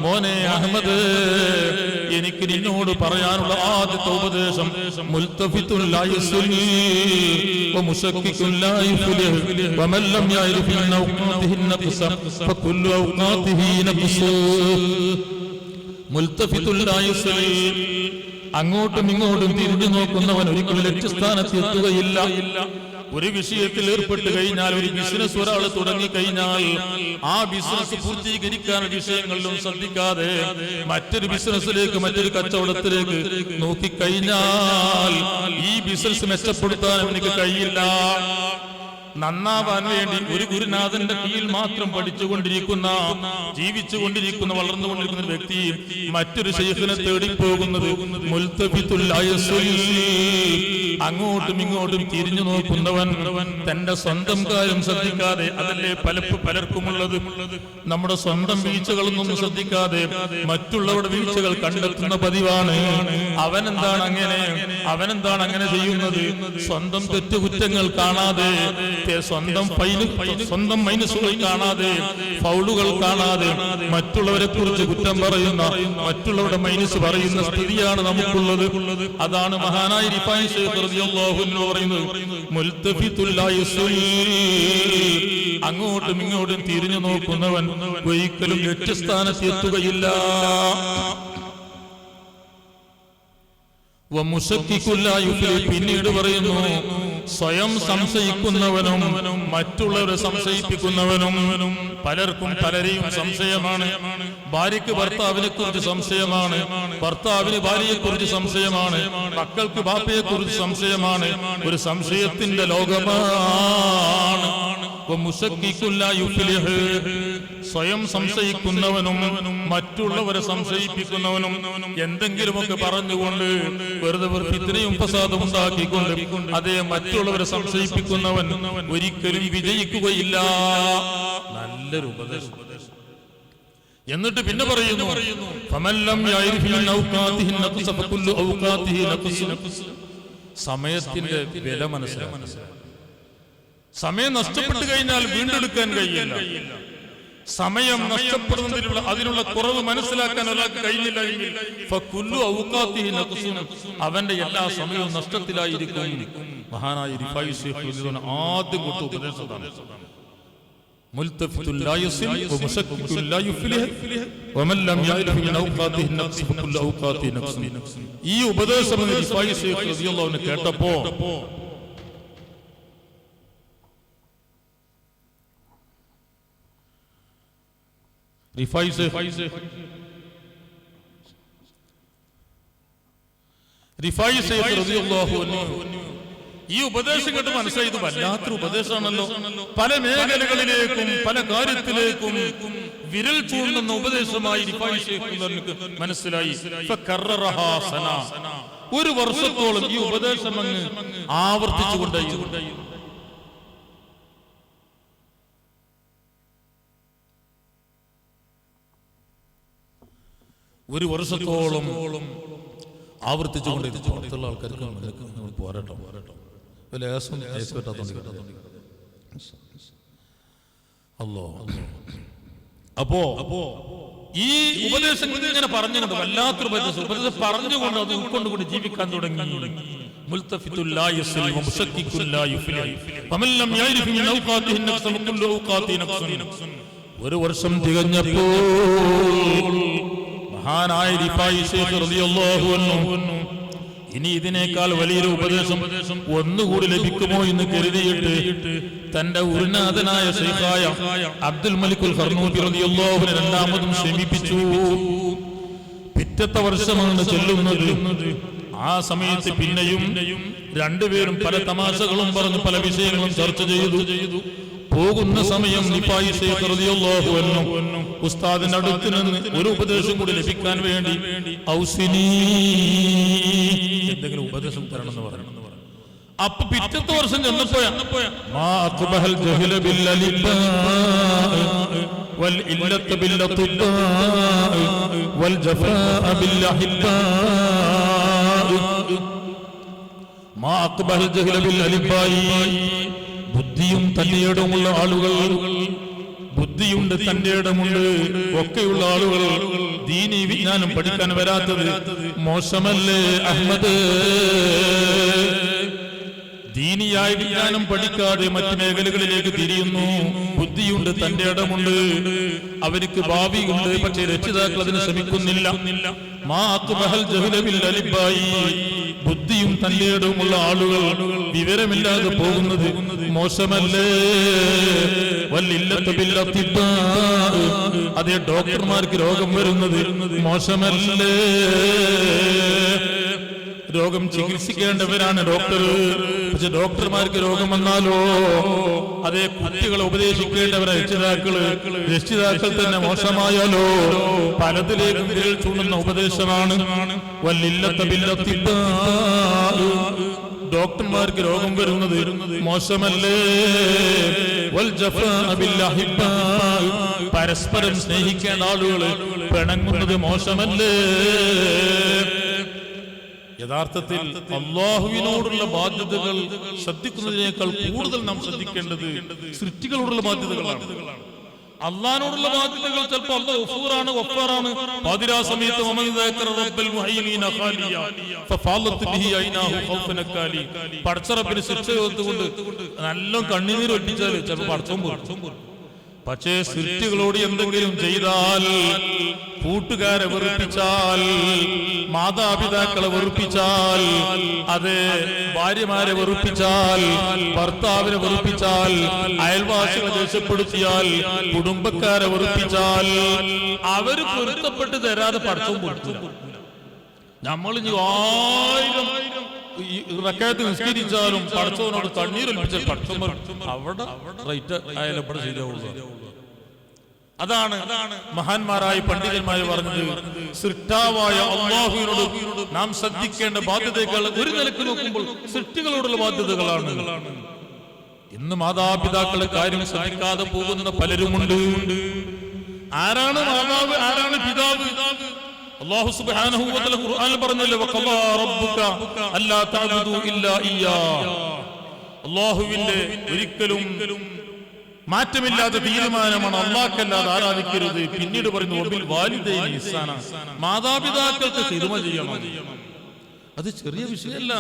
മോനെ അഹമ്മദ്, എനിക്ക് നിന്നോട് പറയാനുള്ള ആദ്യത്തെ ഉപദേശം മുൽതഫിത്തുൽ ലാ യസ്ലി വ മുശക്കിക്കുൽ ലാ യഫ്ലിഹ് വമൻ ലം യഅരിഫ് അൻ ഔഖാതിഹി നഖ്സ ഫകുല്ലു ഔഖാതിഹി നഖ്സ. മുൽതഫിത്തുൽ ലാ യസ്ലി, അങ്ങോട്ടും ഇങ്ങോട്ടും തിരിഞ്ഞു നോക്കുന്നവൻ ഒരിക്കലും ലക്ഷ്യസ്ഥാനത്ത് എത്തുകയില്ല. ഒരു വിഷയത്തിൽ ഏർപ്പെട്ട് കഴിഞ്ഞാൽ, ഒരു ബിസിനസ് ഒരാൾ തുടങ്ങി കഴിഞ്ഞാൽ ആ ബിസിനസ് പൂർത്തീകരിക്കാൻ വിഷയങ്ങളിലും ശ്രദ്ധിക്കാതെ മറ്റൊരു ബിസിനസ്സിലേക്ക്, മറ്റൊരു കച്ചവടത്തിലേക്ക് നോക്കിക്കഴിഞ്ഞാൽ ഈ ബിസിനസ് മെച്ചപ്പെടുത്താൻ എനിക്ക് കഴിയില്ല. നന്നാവാൻ വേണ്ടി ഒരു ഗുരുനാഥന്റെ കീഴിൽ മാത്രം പഠിച്ചുകൊണ്ടിരിക്കുന്ന, ജീവിച്ചുകൊണ്ടിരിക്കുന്ന, വളർന്നുകൊണ്ടിരിക്കുന്ന വ്യക്തി മറ്റൊരു ശൈഖിനെ തേടിപ്പോകുന്നത് മുൽതഫിത്തുൽ ലാ യസ്ലി, അങ്ങോട്ടും ഇങ്ങോട്ടും തിരിഞ്ഞു നോക്കുന്നവൻ തന്റെ സ്വന്തം കാര്യം ശ്രദ്ധിക്കാതെ, അതല്ലേ പലർക്കുമുള്ളത്, നമ്മുടെ സ്വന്തം വീഴ്ചകളൊന്നും ശ്രദ്ധിക്കാതെ മറ്റുള്ളവരുടെ വീഴ്ചകൾ കണ്ടെത്തുന്ന പതിവാണ്. അവനെന്താണ് അങ്ങനെ ചെയ്യുന്നത്? സ്വന്തം തെറ്റുകുറ്റങ്ങൾ കാണാതെ, സ്വന്തം മൈനസുകൾ കാണാതെ, ഫൗളുകൾ കാണാതെ മറ്റുള്ളവരെ കുറിച്ച് കുറ്റം പറയുന്ന, മറ്റുള്ളവരുടെ മൈനസ് പറയുന്ന സ്ഥിതിയാണ് നമുക്കുള്ളത്. അതാണ് മഹാനായ റിഫായി ശൈഖ് റളിയല്ലാഹു അൻഹു പറയുന്നത്, മുൽതഫിതുൽ ലാ യുസ്ൽ, അങ്ങോട്ടും ഇങ്ങോട്ടും തിരിഞ്ഞു നോക്കുന്നവൻ ഒരിക്കലും ലക്ഷ്യസ്ഥാനത്ത് എത്തുകയില്ല. പിന്നീട് പറയുന്നു, സ്വയം സംശയിക്കുന്നവനും മറ്റുള്ളവരെ സംശയിപ്പിക്കുന്നവനും. പലർക്കും പലരെയും സംശയമാണ്. ഭാര്യയ്ക്ക് ഭർത്താവിനെ കുറിച്ച് സംശയമാണ്, ഭർത്താവിന് ഭാര്യയെ കുറിച്ച് സംശയമാണ്, മക്കൾക്ക് ബാപ്പയെ കുറിച്ച് സംശയമാണ്. ഒരു സംശയത്തിന്റെ ലോകമാണ്. സ്വയം സംശയിക്കുന്നവനും മറ്റുള്ളവരെ സംശയിപ്പിക്കുന്നവനും എന്തെങ്കിലുമൊക്കെ പറഞ്ഞുകൊണ്ട് വെറുതെ ഫിത്നയും ഫസാദും ഉണ്ടാക്കിക്കൊണ്ട് അതേ മറ്റുള്ളവരെ സംശയിപ്പിക്കുന്നവൻ ഒരിക്കലും വിജയിക്കുകയില്ല. നല്ലൊരു ഉപദേശം. എന്നിട്ട് പിന്നെ പറയുന്നു, സമയത്തിന്റെ വില മനസ്സിലാക്കണം. സമയം നഷ്ടപ്പെട്ടു കഴിഞ്ഞാൽ വീണ്ടെടുക്കാൻ കഴിയില്ല. സമയം നഷ്ടപ്പെടുന്നതിനുള്ള അതിനുള്ള കുറവ് മനസ്സിലാക്കാൻ ഒരാൾക്ക് കഴിഞ്ഞില്ല എങ്കിൽ അവന്റെ എല്ലാ സമയവും നഷ്ടത്തിലായിരിക്കും. മഹാനായ റിഫായി ശൈഖ് ആദ്യം കൊടുത്ത ഉപദേശമാണ്, ഈ ഉപദേശം റിഫായി ശൈഖ് റളിയല്ലാഹു അൻഹു കേട്ടപ്പോ ഈ ഉപദേശം കേട്ട് മനസ്സിലായി, ഇത് വല്ലാത്തൊരു ഉപദേശമാണല്ലോ. പല മേഖലകളിലേക്കും പല കാര്യത്തിലേക്കും വിരൽ ചൂണ്ടുന്ന ഉപദേശമായി റിഫായി ശൈഖ് മനസ്സിലായി. ഒരു വർഷത്തോളം ഈ ഉപദേശം അങ്ങ് ആവർത്തിച്ചുകൊണ്ടേ ഒരു വർഷത്തോളം ആവർത്തിച്ചുകൊണ്ടിരുന്നു. പുറത്തുള്ള ആൾക്കാർക്ക് പോരാട്ടോ അല്ലോ. അപ്പോ ഈ ഉപദേശം ഇങ്ങനെ പറഞ്ഞുകൊണ്ട് വല്ലാത്തൊരു ഉപദേശം പറഞ്ഞുകൊണ്ട് അത് ഉൾക്കൊണ്ടുകൊണ്ട് ജീവിക്കാൻ തുടങ്ങി. ഒരു വർഷം തികഞ്ഞപ്പോൾ മഹാനായ റിഫായി ശൈഖ് റളിയല്ലാഹു അൻഹു ഇനി ഇതിനേക്കാൾ വലിയൊരു ഉപദേശം ഒന്നുകൂടി ലഭിക്കുമോ എന്ന് കരുതിയിട്ട് തന്റെ ഉരുനാഥനായ ശൈഖായ അബ്ദുൽ മലിക്കുൽ ഖർനൂബി റളിയല്ലാഹു അൻഹു രണ്ടാമതും ക്ഷമിപ്പിച്ചു. പിറ്റത്തെ വർഷമാണ് ചെല്ലുന്നത്. ആ സമയത്ത് പിന്നെയും രണ്ടുപേരും പല തമാശകളും പറഞ്ഞു, പല വിഷയങ്ങളും ചർച്ച ചെയ്തു. പോകുന്ന സമയം റിഫായി ശൈഖ് റളിയല്ലാഹു അൻഹു ഉസ്താദിന്റെ അടുത്ത് നിന്ന് ഒരു ഉപദേശം കൂടി ലഭിക്കാൻ വേണ്ടി ഔസിനി, എന്തെങ്കിലും ഉപദേശം തരണം എന്ന് പറഞ്ഞു. അപ്പൊ പിറ്റത്തെ വർഷം ചെന്നപ്പോഴാ ബുദ്ധിയും തന്റെയിടമുള്ള ആളുകൾ, ബുദ്ധിയുണ്ട് തന്റെയിടമുണ്ട് ഒക്കെയുള്ള ആളുകൾ ദീനി വിജ്ഞാനം പഠിക്കാൻ വരാത്തത് മോശമല്ലേ അഹ്മദ്? ദീനിയായ വിജ്ഞാനം പഠിക്കാതെ മറ്റു മേഖലകളിലേക്ക് തിരിയുന്നു. ബുദ്ധിയുണ്ട് തന്റെയിടമുണ്ട്, അവർക്ക് ഭാവിയുണ്ട്, പക്ഷേ രക്ഷിതാക്കൾ അതിന് ശ്രമിക്കുന്നില്ല. ബുദ്ധിയും തന്റെയിടമുള്ള ആളുകൾ വിവരമില്ലാതെ പോകുന്നത് മോശമല്ലേ? അതേ ഡോക്ടർമാർക്ക് രോഗം വരുന്നത് മോശമല്ലേ? രോഗം ചികിത്സിക്കേണ്ടവരാണ് ഡോക്ടർ, പക്ഷെ ഡോക്ടർമാർക്ക് രോഗം വന്നാലോ അതേ കുട്ടികളെ ഉപദേശിക്കേണ്ടവരെ രക്ഷിതാക്കൾ തന്നെ മോശമായാലോ? പലതിലേക്കും വിരൽ ചൂണ്ടുന്ന ഉപദേശമാണ്. ഡോക്ടർമാർക്ക് രോഗം വരുന്നത് മോശമല്ലേ? പരസ്പരം സ്നേഹിക്കേണ്ട ആളുകൾ പിണങ്ങുന്നത് മോശമല്ലേ? യഥാർത്ഥത്തിൽ അള്ളാഹുവിനോടുള്ള ബാധ്യതകൾ ശ്രദ്ധിക്കുന്നതിനേക്കാൾ കൂടുതൽ നാം ശ്രദ്ധിക്കേണ്ടത് സൃഷ്ടികളോടുള്ള ബാധ്യതകളാണ്. അള്ളാഹിനോടുള്ള ബാധ്യതകൾ ചിലപ്പോൾ അള്ളാഹ് ഗഫൂറാണ്, ഗഫാറാണ്. പാതിരാ സമയത്ത് പടച്ചറപ്പിന് ശിക്ഷ കൊടുത്തുകൊണ്ട് നല്ല കണ്ണുനീർ ഒറ്റിച്ചാൽ ചിലപ്പോൾ പടച്ചോൻ പോകും. പക്ഷേ സൃഷ്ടികളോട് എന്തെങ്കിലും ചെയ്താൽ, കൂട്ടുകാരെ വെറുപ്പിച്ചാൽ, മാതാപിതാക്കളെ വെറുപ്പിച്ചാൽ, അത് ഭാര്യമാരെ വെറുപ്പിച്ചാൽ, ഭർത്താവിനെ വെറുപ്പിച്ചാൽ, അയൽവാസികളെ ദേഷ്യപ്പെടുത്തിയാൽ, കുടുംബക്കാരെ വെറുപ്പിച്ചാൽ അവര് പൊരുത്തപ്പെട്ട് തരാതെ പടച്ചോൻ കൊടുത്തു. നമ്മൾ 1000 റക്അത്ത് നിസ്കരിച്ചാലും പടച്ചവനോട് കണ്ണീരൊലിപ്പിച്ചാൽ പടച്ചവൻ അവിടെ റൈറ്റ് ആയാലും ഇവിടെ ശരിയാവുള്ളൂ. അതാണ് മഹാന്മാരായ പണ്ഡിതന്മാർ പറഞ്ഞത്. സൃഷ്ടാവായ അല്ലാഹുവിനോട് നാം ശ്രദ്ധിക്കേണ്ട ബാധ്യതകൾ ഒരു നിലക്ക് നോക്കുമ്പോൾ സൃഷ്ടികളോടുള്ള ബാധ്യതകളാണ്. ഇന്ന് മാതാപിതാക്കളെ കാര്യം ശ്രദ്ധിക്കാതെ പോകുന്ന പലരുമുണ്ട്. ആരാണ് മാതാവ്, ആരാണ് പിതാവ്? അല്ലാഹു സുബ്ഹാനഹു വ തആല ഖുർആനിൽ പറഞ്ഞല്ലോ, വഖദാ റബ്ബുക അല്ലാ തഅബുദു ഇല്ലാ ഇയ്യാ. അല്ലാഹുവിന്റെ ഒരിക്കലും മാറ്റമില്ലാത്ത തീരുമാനമാണ് അല്ലാഹുവല്ലാതെ ആരാധിക്കരുത്. പിന്നീട് പറയുന്നു വബിൽ വാലിദൈനി ഇഹ്സാന, മാതാപിതാക്കൾക്ക് ഖിദ്മ ചെയ്യണം. അത് ചെറിയ വിഷയമല്ല.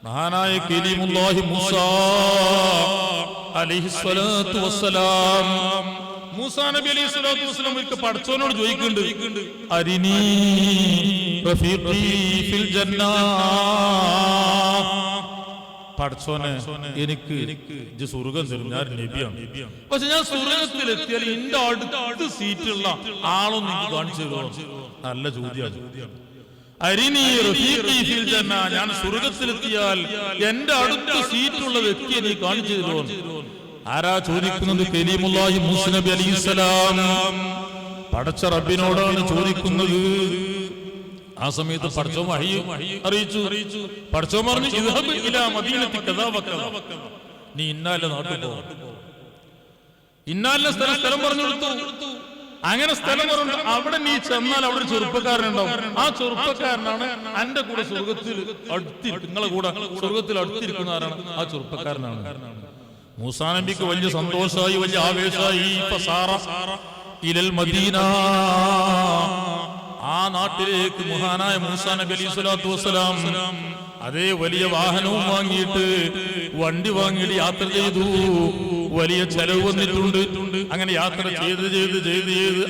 മഹാനായ കലീമുല്ലാഹി മൂസാ അലൈഹിസ്സലാത്തു വസ്സലാം, മൂസാ നബി അലൈഹി സ്വലാത്തു വസ്സലാം ഒരിക്കൽ പടച്ചവനോട് ചോദിക്കുന്നുണ്ട്, അരിനീ റഫീഖി ഫിൽ ജന്നാ. പടച്ചോനെ എനിക്ക് സ്വർഗം തരും, ഞാൻ നബിയാണ്. പക്ഷെ ഞാൻ സ്വർഗത്തിൽ എത്തിയാൽ എന്റെ അടുത്ത് സീറ്റുള്ള ആളൊന്നും എനിക്ക് കാണിച്ചു തരുമോ? നല്ല ചോദ്യമാണ്. അരിനീ റഫീഖി ഫിൽ ജന്ന, ഞാൻ സ്വർഗത്തിലെത്തിയാൽ എന്റെ അടുത്ത് സീറ്റുള്ള വ്യക്തിയെ നീ കാണിച്ചു തരുമോ? ആരാ ചോദിക്കുന്നത്? കലീമുല്ലാഹി മൂസാ നബി അലൈഹിസ്സലാം പടച്ച റബ്ബിനോടാണ് ചോദിക്കുന്നത്. ആ സമയത്ത് പടച്ചോൻ വഹി അറിയിച്ചു. പടച്ചോൻ പറഞ്ഞു, ഇദ്ഹബ് ഇലാ മദീനത്തി കദാ വ കദാ, നീ ഇന്നാല നാട്ടിൽ പോ. ഇന്നാല സ്ഥലം പറഞ്ഞു കൊടുത്തു. അങ്ങനെ സ്ഥലം പറഞ്ഞു, അവിടെ നീ ചെന്നാൽ അവിടെ ഒരു ചെറുപ്പക്കാരനുണ്ടാവും. ആ ചെറുപ്പക്കാരനാണ് എന്റെ കൂടെ സ്വർഗത്തിൽ അടുത്തിരിക്കും, നിങ്ങളെ കൂടെ സ്വർഗത്തിൽ അടുത്തിരിക്കുന്ന ആരാണ്? ആ ചെറുപ്പക്കാരനാണ്. മൂസാ നബിക്ക് വലിയ സന്തോഷമായി, വലിയ ആവേശമായി. ഫസാറ ഇലൽ മദീന, ആ നാട്ടിലേക്ക് മഹാനായ മൂസാ നബി അലൈഹി സ്വലാത്തു വസ്സലാം അതേ വലിയ വാഹനവും വാങ്ങിയിട്ട് വണ്ടി വാങ്ങിയിട്ട് യാത്ര ചെയ്തു. വലിയ ചെലവ് വന്നിട്ടുണ്ട്. അങ്ങനെ യാത്ര ചെയ്ത്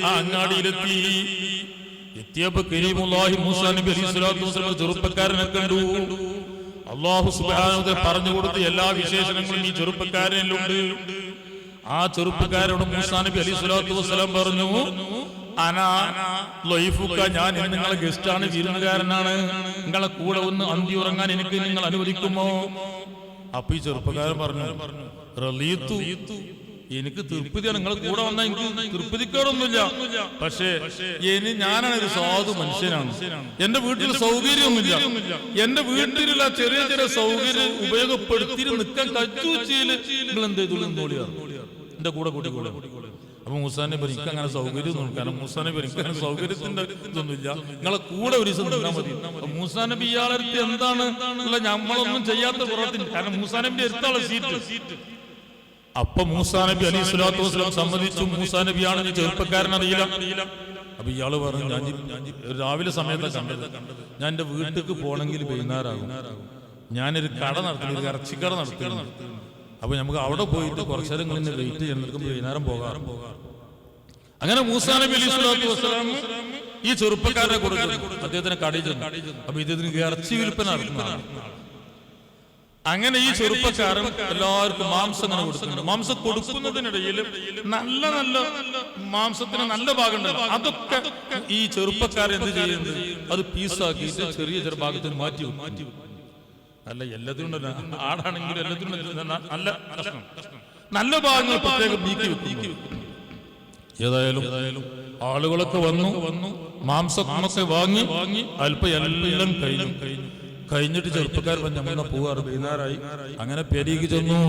ആ അങ്ങാടിയിലെത്തി. എത്തിയപ്പോ കരീമുല്ലാഹി മൂസാ നബി അലൈഹി സ്വലാത്തു വസ്സലാം ചെറുപ്പക്കാരനെ കണ്ടു. അല്ലാഹു സുബ്ഹാനഹു വ തആല പറഞ്ഞു കൊടുത്ത എല്ലാ വിശേഷണങ്ങളും ഈ ചെറുപ്പക്കാരനിലുണ്ട്. ആ ചെറുപ്പക്കാരോട് മൂസാ നബി അലൈഹി സ്വലാത്തു വസ്സലാം പറഞ്ഞു, അനാ ലൈഫുക, ഞാൻ നിങ്ങളെ ഗസ്റ്റാണ്, വിരുന്നുകാരനാണ്. നിങ്ങളെ കൂടെ ഒന്ന് അന്തി ഉറങ്ങാൻ എനിക്ക് നിങ്ങൾ അനുവദിക്കുമോ? അപ്പൊ ഈ ചെറുപ്പക്കാരൻ പറഞ്ഞു, റളീതു, എനിക്ക് തൃപ്തിയാണ്, നിങ്ങൾ കൂടെ വന്നാൽ എനിക്ക് തൃപ്തിക്കേടൊന്നുമില്ല. പക്ഷേ ഞാനാണ് ഒരു സാധു മനുഷ്യനാണ്. എന്റെ വീട്ടിൽ സൗകര്യമൊന്നുമില്ല. എന്റെ വീട്ടിലുള്ള ചെറിയ ചെറിയ സൗകര്യം ഉപയോഗപ്പെടുത്തി നിൽക്കാൻ കച്ചുവെച്ചിൽ നിങ്ങൾ എന്ത് ചെയ്തോളിയാണ് എന്റെ കൂടെ കൂടി. അപ്പൊ മൂസാ നബി എനിക്ക് അങ്ങനെ സൗകര്യം ഒന്നും, കാരണം മൂസാ നബി എനിക്ക് അങ്ങനെ സൗകര്യത്തിന്റെ ഇതൊന്നുമില്ല, നിങ്ങളെ കൂടെ ഒരു ദിവസം നിന്നാൽ മതി. മൂസാ നബി ഇയാളെടുത്ത് എന്താണ് നമ്മളൊന്നും ചെയ്യാത്ത പുറത്തിന്, കാരണം മൂസാ നബിന്റെ അടുത്തുള്ള സീറ്റ്. അപ്പൊ മൂസാ നബി അലൈഹി സ്വലാത്തു വസ്സലാം സമ്മതിച്ചു. മൂസാ നബിയാണ് ചെറുപ്പക്കാരൻ അറിയില്ല. അപ്പൊ ഇയാള് പറഞ്ഞു, ഞാൻ രാവിലെ സമയത്താണ് കണ്ടത്, ഞാൻ എന്റെ വീട്ടിലേക്ക് പോകണമെങ്കിൽ വൈകുന്നേരമാകും, ഞാനൊരു കട നടത്തുന്നു, ഒരു ഇറച്ചിക്കട നടത്തുന്നു. അപ്പൊ നമുക്ക് അവിടെ പോയിട്ട് കുറച്ചു നേരം ഇങ്ങനെ വെയിറ്റ് ചെയ്യാൻ നിൽക്കുമ്പോൾ വൈകുന്നേരം പോകാറ്. അങ്ങനെ മൂസാ നബി അലൈഹി സ്വലാത്തു വസ്സലാം ഈ ചെറുപ്പക്കാരനെ കൊടുത്തു, അദ്ദേഹത്തിന് കടയിൽ ചെന്നു. അപ്പൊ ഇദ്ദേഹത്തിന് ഇറച്ചി വിൽപ്പന നടത്തുന്നതാണ്. അങ്ങനെ ഈ ചെറുപ്പക്കാരൻ എല്ലാവർക്കും മാംസം അങ്ങനെ കൊടുക്കുന്നുണ്ട്. മാംസം കൊടുക്കുന്നതിനിടയിൽ നല്ല നല്ല മാംസത്തിന് നല്ല ഭാഗം ഉണ്ടല്ലോ, അതൊക്കെ ഈ ചെറുപ്പക്കാരൻ എന്ത് ചെയ്യുന്നത്, അത് പീസാക്കിയിട്ട് ചെറിയ ചെറിയ ഭാഗത്തിന് മാറ്റി. അല്ല എല്ലാത്തിനും ഉണ്ടല്ലോ, ആടാണെങ്കിലും എല്ലാത്തിനും നല്ല കഷ്ണം, നല്ല ഭാഗങ്ങൾ പ്രത്യേകം നീക്കി വെക്കും. ഏതായാലും ആളുകളൊക്കെ വന്നു മാംസമൊക്കെ വാങ്ങി അല്പം എല്ലാം കഴിഞ്ഞു. കഴിഞ്ഞിട്ട് ചെറുപ്പക്കാർ ഞമ്മ പോവാറ് വൈകുന്നേരമായി. അങ്ങനെ പെരീക്ക് ചെന്നു.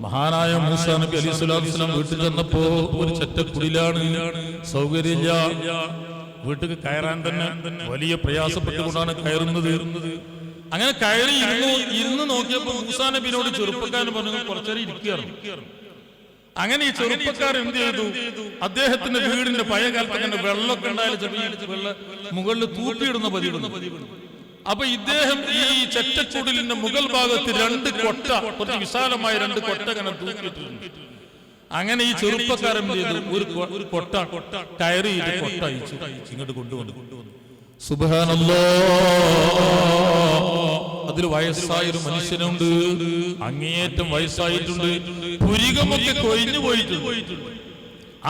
മഹാനായ മൂസാ നബി അലൈഹി സ്വലാത്തു വസ്സലാം വീട്ടിൽ ചെന്നപ്പോ ഒരു ചെറ്റക്കുടിലാണ്, സൗകര്യമില്ല. വീട്ടിൽ കയറാൻ തന്നെ വലിയ പ്രയാസപ്പെട്ടുകൊണ്ടാണ് കയറുന്നത്. അങ്ങനെ കയറി ഇരുന്ന് നോക്കിയപ്പോ മൂസാ നബിയോട് ചെറുപ്പക്കാരൻ പറഞ്ഞു കുറച്ചേരം ഇരിക്കുകയാണ്. അങ്ങനെ ഈ ചെറുപ്പക്കാരൻ എന്ത് ചെയ്തു? അദ്ദേഹത്തിന്റെ വീടിന്റെ പഴയ കാലത്ത് അങ്ങനെ വെള്ളമൊക്കെ ഉണ്ടായാലും മുകളിൽ തൂക്കിയിടുന്ന പതിവുണ്ട്. അപ്പൊ ഇദ്ദേഹം ഈ ചെറ്റക്കുടിലിന്റെ മുകൾ ഭാഗത്ത് 2 കൊട്ട, കുറച്ച് വിശാലമായ 2 കൊട്ട അങ്ങനെ തൂക്കിയിട്ടുണ്ട്. അങ്ങനെ ഈ ചെറുപ്പക്കാരൻ ചെയ്തു ഒരു കൊട്ട കയറി കൊട്ട അയച്ചു ഇങ്ങോട്ട് കൊണ്ടുവന്നു. സുബ്ഹാനല്ലാഹ്, അതിൽ വയസ്സായൊരു മനുഷ്യനുണ്ട്, അങ്ങേയറ്റം വയസ്സായിട്ടുണ്ട്, പുരികമൊക്കെ കൊഴിഞ്ഞു പോയിട്ടുണ്ട്.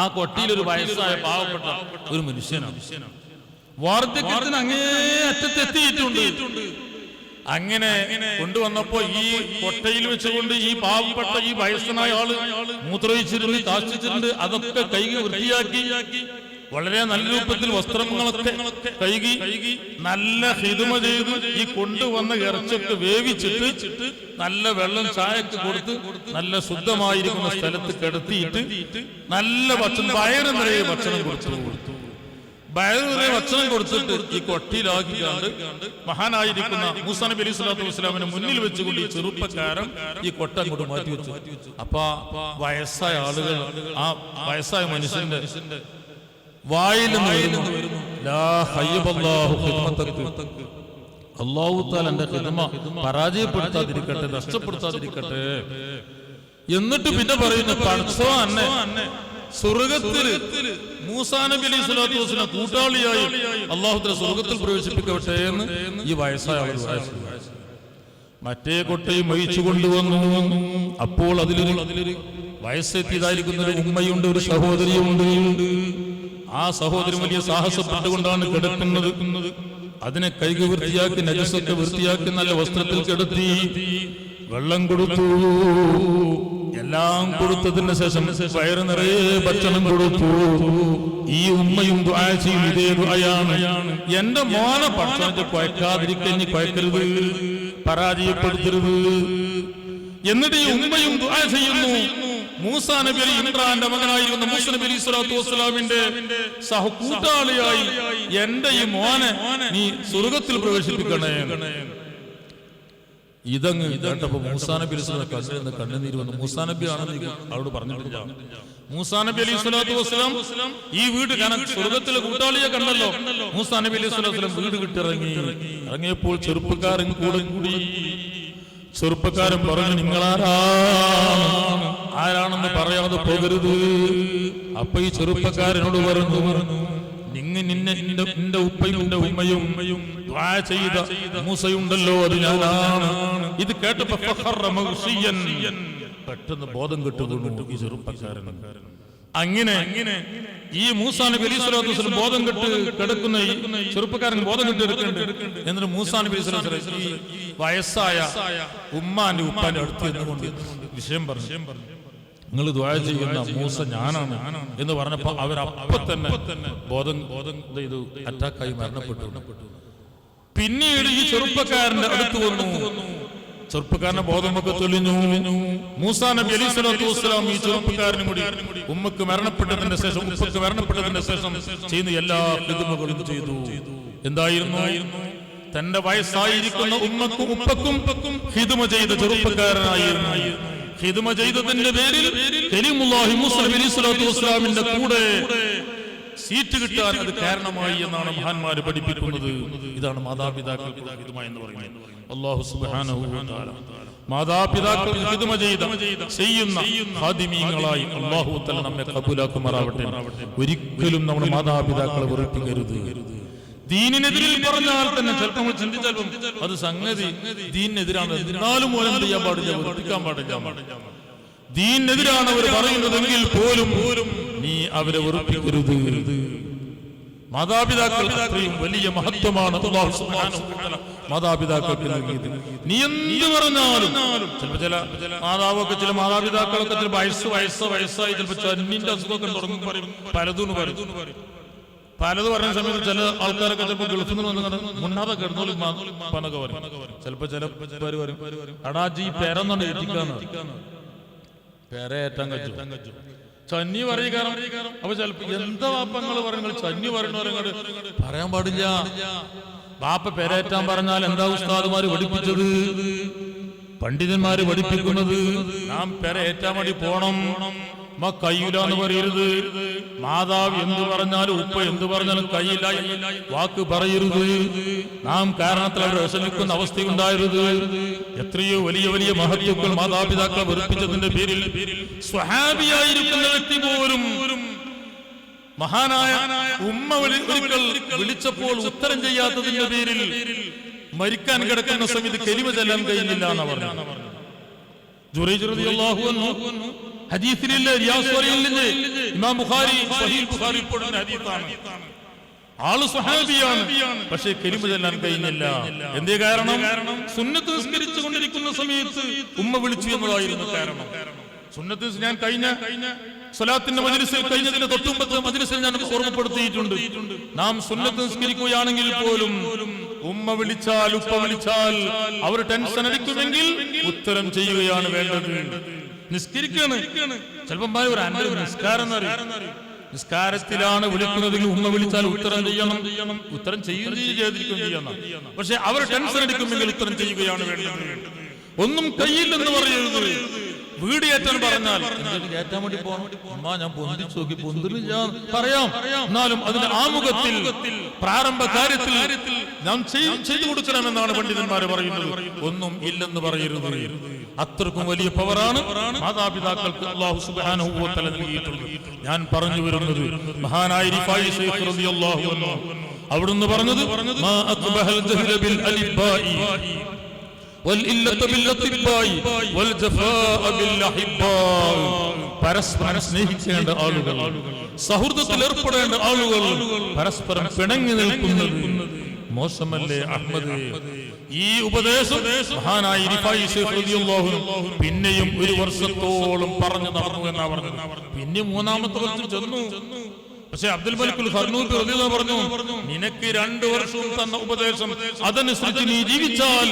ആ കൊട്ടിയിൽ ഒരു വയസ്സായ പാവപ്പെട്ട ഒരു മനുഷ്യനാണ്. വാർദ്ധക്യത്തിന് അങ്ങേ അറ്റത്തെത്തിയിട്ടുണ്ട്. അങ്ങനെ കൊണ്ടുവന്നപ്പോ ഈ കൊട്ടയിൽ വെച്ചുകൊണ്ട് ഈ പാവപ്പെട്ട ഈ വയസ്സനായ ആള് മൂത്രയിച്ചിട്ടുണ്ട്, താഴ്ചിച്ചിട്ടുണ്ട്. അതൊക്കെ കഴുകി വൃത്തിയാക്കി വളരെ നല്ല രൂപത്തിൽ വസ്ത്രങ്ങളൊക്കെ കഴുകി നല്ല ഹിദ്മ ചെയ്ത് ഈ കൊണ്ടുവന്ന ഇറച്ചൊക്കെ വേവിച്ചിട്ട് നല്ല വെള്ളം ചായക്ക് കൊടുത്ത് നല്ല ശുദ്ധമായിരിക്കുന്ന സ്ഥലത്ത് കിടത്തിയിട്ട് നല്ല ഭക്ഷണം, വയറ് നിറയെ ഭക്ഷണം കൊടുത്തു. വയറുനിറയെ ഭക്ഷണം കൊടുത്തിട്ട് ഈ കൊട്ടിയിലാക്കിക്കാണ്ട് മഹാനായിരിക്കുന്ന മൂസാ നബി അലൈഹി സ്വലാത്തു വസ്സലാമിനെ മുന്നിൽ വെച്ചുകൊണ്ട് ഈ ചെറുപ്പക്കാരൻ ഈ കൊട്ട അങ്ങോട്ട് മാറ്റി വെച്ചു. അപ്പൊ വയസ്സായ ആളുകൾ ആ വയസ്സായ മനുഷ്യന്റെ വായിൽ നിന്ന് വരുന്നു, അല്ലാഹു തആല എന്റെ ഖിദ്മ പരാജയപ്പെടുത്താതിരിക്കട്ടെ, നഷ്ടപ്പെടുത്താതിരിക്കട്ടെ. എന്നിട്ട് പിന്നെ പറയുന്നു, പടച്ചോ അന്നെ സ്വർഗത്തിൽ മൂസാ നബി അലൈഹി സ്വലാത്തു വസ്സലാം കൂട്ടാളിയായി അല്ലാഹു തആല സ്വർഗത്തിൽ പ്രവേശിപ്പിക്കട്ടെ എന്ന് ഈ വയസ്സായ ആളുകൾ മറ്റേ കൊട്ടയും വഹിച്ചു കൊണ്ടുവന്നു. അപ്പോൾ അതിലൊരു വയസ്സെത്തിയതായിരിക്കുന്ന ഒരു ഉമ്മയുണ്ട്, ഒരു സഹോദരിയുണ്ട്. ആ സഹോദരി വലിയ സാഹസപ്പെട്ടുകൊണ്ടാണ് കിടക്കുന്നത്. അതിനെ കൈകി വൃത്തിയാക്കി നജസൊക്കെ വൃത്തിയാക്കി നല്ല വസ്ത്രത്തിൽ കിടത്തി വെള്ളം കൊടുത്തു. എല്ലാം കൊടുത്തതിന് ശേഷം വയറ് നിറയെ ഭക്ഷണം കൊടുത്തു. ഈ ഉമ്മയും ദുആ ചെയ്യും, ഇതേ ദുആയാണ്, എന്റെ മോനെ ഭക്ഷണത്തെ കുഴക്കാതിരിക്കാൻ കുഴക്കരുത്, പരാജയപ്പെടുത്തരുത്. എന്നിട്ട് ഈ ഉമ്മയും ദുആ ചെയ്യുന്നു. മൂസാ നബി ഇമ്രാന്റെ മകനായിരുന്ന മൂസാ നബി അലൈഹി സ്വലാത്തു വസ്സലാമിന്റെ സഹകൂട്ടാളിയായി എന്റെ ഈ മോനെ നീ സ്വർഗത്തിൽ പ്രവേശിപ്പിക്കണേ. ഇതങ്ങ് കേട്ടപ്പോ മൂസാ നബി അലൈഹി സ്വലാത്തു കണ്ണുനീര് വന്നു. മൂസാ നബി ആണെന്ന് അവരോട് പറഞ്ഞിട്ടില്ല. മൂസാ നബി അലൈഹി സ്വലാത്തു വസ്സലാം ഈ വീട് സ്വർഗത്തിലെ കൂട്ടാളിയെ കണ്ടല്ലോ. മൂസാ നബി അലൈഹി സ്വലാത്തു വസ്സലാം വീട് ഇറങ്ങിയപ്പോൾ ചെറുപ്പക്കാരൻ കൂടെ കൂടി. ചെറുപ്പക്കാരൻ പറഞ്ഞു, നിങ്ങളാരാണെന്ന് പറയാതെ പോകരുത്. അപ്പൊ ഈ ചെറുപ്പക്കാരനോട് പറഞ്ഞു, നിന്റെ ഉപ്പയും എന്റെ ഉമ്മയും ദുആ ചെയ്ത മൂസയുണ്ടല്ലോ, അത് ഞാനാണ്. ഇത് കേട്ടപ്പോ പെട്ടെന്ന് ബോധം കിട്ടുന്നു ഈ ചെറുപ്പക്കാരൻ. അങ്ങനെ ഈ മൂസാ നബി അലൈഹി സ്വലാത്തു വസ്സലാം ബോധം കെട്ട് കിടക്കുന്ന ഈ ചെറുപ്പക്കാരൻ ബോധം കെട്ട് എടുക്കുന്നുണ്ട്. എന്നിട്ട് മൂസാ നബി അലൈഹി സ്വലാത്തു വസ്സലാം ഈ വയസ്സായ ഉമ്മാന്റെ ഉപ്പാന്റെ അടുത്ത് എന്നുകൊണ്ട് വിഷയം പറഞ്ഞു, നിങ്ങൾ ദുആ ചെയ്യുന്ന മൂസ ഞാനാണ് എന്ന് പറഞ്ഞപ്പോ അവരപ്പൊ തന്നെ ബോധം ചെയ്തു അറ്റാക്കായി മരണപ്പെട്ടു. പിന്നീട് ഈ ചെറുപ്പക്കാരന്റെ അടുത്ത് വന്നു. ചെറുപ്പക്കാരന്റെ ബോധമൊക്കെ തെളിഞ്ഞു. മൂസാ നബി അലൈഹി സ്വലാത്തു വസ്സലാം ഈ ചെറുപ്പക്കാരനും കൂടി ഉമ്മക്ക് മരണപ്പെട്ടതിന്റെ ശേഷം ഉപ്പക്ക് മരണപ്പെട്ടതിന്റെ ശേഷം ചെയ്യുന്ന എല്ലാ ഹിദ്മകളും ചെയ്തു. എന്തായിരുന്നു? തന്റെ വയസ്സായിരിക്കുന്ന ഉമ്മക്കും ഉപ്പക്കും ഹിദ്മ ചെയ്ത ചെറുപ്പക്കാരനായിരുന്നു. ഹിദ്മ ചെയ്തതിന്റെ പേരിൽ കലീമുല്ലാഹി മൂസാ നബി അലൈഹി സ്വലാത്തു വസ്സലാമിന്റെ കൂടെ സീറ്റ് കിട്ടാൻ അത് കാരണമായി എന്നാണ് മഹാന്മാര് പഠിപ്പിക്കുന്നത്. ഇതാണ് മാതാപിതാക്കൾക്ക് ഹിദ്മ എന്ന് പറയുന്നത്. അല്ലാഹു സുബ്ഹാനഹു വ തആല മാതാപിതാക്കൾ ഹിദ്മ ചെയ്യുന്ന ഖാദിമീങ്ങളായി അല്ലാഹു തആല നമ്മെ ഖബൂലാക്കുമാറാവട്ടെ. ഒരിക്കലും നമ്മുടെ മാതാപിതാക്കളെ വെറുപ്പിക്കരുത്. ദീനിനെതിരിൽ പറഞ്ഞാൽ തന്നെ ചിലപ്പോൾ ചിന്തിച്ചാൽ അത് സംഗതി ദീനിനെതിരാണ്, എന്നാലും മൂലം ചെയ്യാൻ പാടില്ല, വെറുപ്പിക്കാൻ പാടില്ല. ദീനിനെതിരാണ് അവർ പറയുന്നതെങ്കിൽ പോലും നീ അവരെ വെറുപ്പിക്കരുത്. മാതാപിതാക്കൾ അത്രയും വലിയ മഹത്വമാണ് മാതാപിതാക്കൾക്ക് നൽകിയത്. നീ എന്ത് പറഞ്ഞാലും ചിലപ്പോ ചില മാതാപിതാക്കളൊക്കെ ചില വയസ്സായി ചിലപ്പോ ചന്നിന്റെ അസുഖമൊക്കെ തുടങ്ങും പറയും, പലതും പറയും. പലത് പറയുന്ന സമയത്ത് ചില ആൾക്കാരൊക്കെ ചിലപ്പോൾ ഗൾഫിൽ നിന്ന് വന്ന് മുന്നാതെ കിടന്നോലും പനൊക്കെ പറയും. ചിലപ്പോ ചില വരും അടാജി പേരെന്നാണ് ഏറ്റിക്കാന്ന് പേരേറ്റാൻ കച്ചു ചന്നി പറയുക. അപ്പൊ ചിലപ്പോ എന്താ വാപ്പങ്ങൾ പറയുന്നത് ചന്നി പറയുന്നവരങ്ങോട് പറയാൻ പാടില്ല. വാപ്പ പേരേറ്റാൻ പറഞ്ഞാൽ എന്താ ഉസ്താദുമാര് പഠിപ്പിച്ചത്, പണ്ഡിതന്മാര് പഠിപ്പിക്കുന്നത്? നാം പേരേറ്റാൻ വേണ്ടി പോണം, കയ്യില എന്ന് പറയരുത്. മാതാവ് എന്ത് പറഞ്ഞാലും ഉപ്പ എന്ത് പറഞ്ഞാലും കയ്യില്ല വാക്ക് പറയരുത്. നാം കാരണത്തിൽ അവർ വിഷമിക്കുന്ന അവസ്ഥയുണ്ടായിരുന്നത്. എത്രയോ വലിയ വലിയ മഹത്വക്കൾ മാതാപിതാക്കളെ വെറുപ്പിച്ചതിന്റെ പേരിൽ സ്വഹാബിയായിരിക്കുന്ന വ്യക്തി പോലും മഹാനായ ഉമ്മ ഒരിക്കൽ വിളിച്ചപ്പോൾ ഉത്തരം ചെയ്യാത്തതിന്റെ പേരിൽ മരിക്കാൻ കിടക്കുന്ന സമയത്ത് കലിമ ചെല്ലാൻ കഴിയുന്നില്ല എന്ന് പറഞ്ഞു. ജുറൈജ് റളിയല്ലാഹു അൻഹു ഹദീസിലെ ഇമാം ബുഖാരി സഹീഹ് ബുഖാരി പോടുന്ന ഹദീസാണ്. ആള് സ്വഹാബിയാണ്, പക്ഷേ കലിമ ചെല്ലാൻ കഴിയുന്നില്ല. എന്തേ കാരണം? സുന്നത്ത് നിസ്കരിച്ചു കൊണ്ടിരിക്കുന്ന സമയത്ത് ഉമ്മ വിളിച്ചു എന്നതായിരുന്നു കാരണം. സുന്നത്ത് ഞാൻ കഴിഞ്ഞ സ്വലാത്തിന്റെ മജ്‌ലിസിൽ കഴിഞ്ഞതിന്റെ തൊട്ടുമ്പത്തെ മജ്‌ലിസിൽ ഞാൻ ഓർമ്മപ്പെടുത്തിയിട്ടുണ്ട്. നാം സുന്നത്ത് നിസ്കരിക്കുകയാണെങ്കിൽ പോലും ഉമ്മ വിളിച്ചാൽ ഉപ്പ വിളിച്ചാൽ അവർ ടെൻഷൻ അടിക്കുമെങ്കിൽ ഉത്തരം ചെയ്യുകയാണ് വേണ്ടത്. നിസ്കരിക്കാണ് ചിലപ്പം ഒരു നിസ്കാരം നിസ്കാരത്തിലാണ് വിളിക്കുന്നതെങ്കിൽ ഉമ്മ വിളിച്ചാൽ ഉത്തരം ചെയ്യണം. ഉത്തരം ചെയ്തിരിക്കുകയും ചെയ്യണം. പക്ഷെ അവർ ടെൻഷൻ അടിക്കുമെങ്കിൽ ഉത്തരം ചെയ്യുകയാണ് വേണ്ടത്. ഒന്നും കയ്യില്ലെന്ന് പറയരുത്. വീട് കയറ്റാൻ പറഞ്ഞാൽ കയറ്റാൻ വേണ്ടി പോകണം. അമ്മ ഞാൻ പൊന്തിച്ചു നോക്കി പൊന്തിൽ ഞാൻ പറയാം. എന്നാലും അതിന്റെ ആമുഖത്തിൽ പ്രാരംഭ കാര്യത്തിൽ നാം ചെയ്തു കൊടുക്കണമെന്നാണ് പണ്ഡിതന്മാര് പറയുന്നത്. ഒന്നും ഇല്ലെന്ന് പറയരുത്. അത്രക്കും വലിയ പവറാണ് മാതാപിതാക്കൾക്ക് അല്ലാഹു സുബ്ഹാനഹു വ തആല നൽകിയിട്ടുള്ളത്. ഞാൻ പറഞ്ഞു വരുന്നത് മഹാനായ റിഫായി ശൈഖ് റളിയല്ലാഹു അൻഹു അവിടുന്ന് പറഞ്ഞത് മാ അഖ്ബഹൽ ജഹ്ല ബിൽ അലിബായി പരസ്പരം സ്നേഹിക്കേണ്ട ആളുകൾ, സൗഹൃദത്തിൽ ഏർപ്പെടേണ്ട ആളുകൾ പരസ്പരം പിണങ്ങി നിൽക്കുന്നത് മോശമല്ലേ അഹ്മദ്? ഈ ഉപദേശം മഹാനായ റിഫായി ശൈഖ് റളിയല്ലാഹു അൻഹു പിന്നെയും ഒരു വർഷത്തോളം പറഞ്ഞു നടന്നു എന്നാ പറഞ്ഞത്. പിന്നെ മൂന്നാമത്തെ വർഷം ചെന്നു. പക്ഷെ അബ്ദുൽ മലിക്കുൽ ഖർനൂബി റളിയല്ലാഹു പറഞ്ഞു, നിനക്ക് 2 വർഷവും തന്ന ഉപദേശം അതനുസരിച്ച് നീ ജീവിച്ചാൽ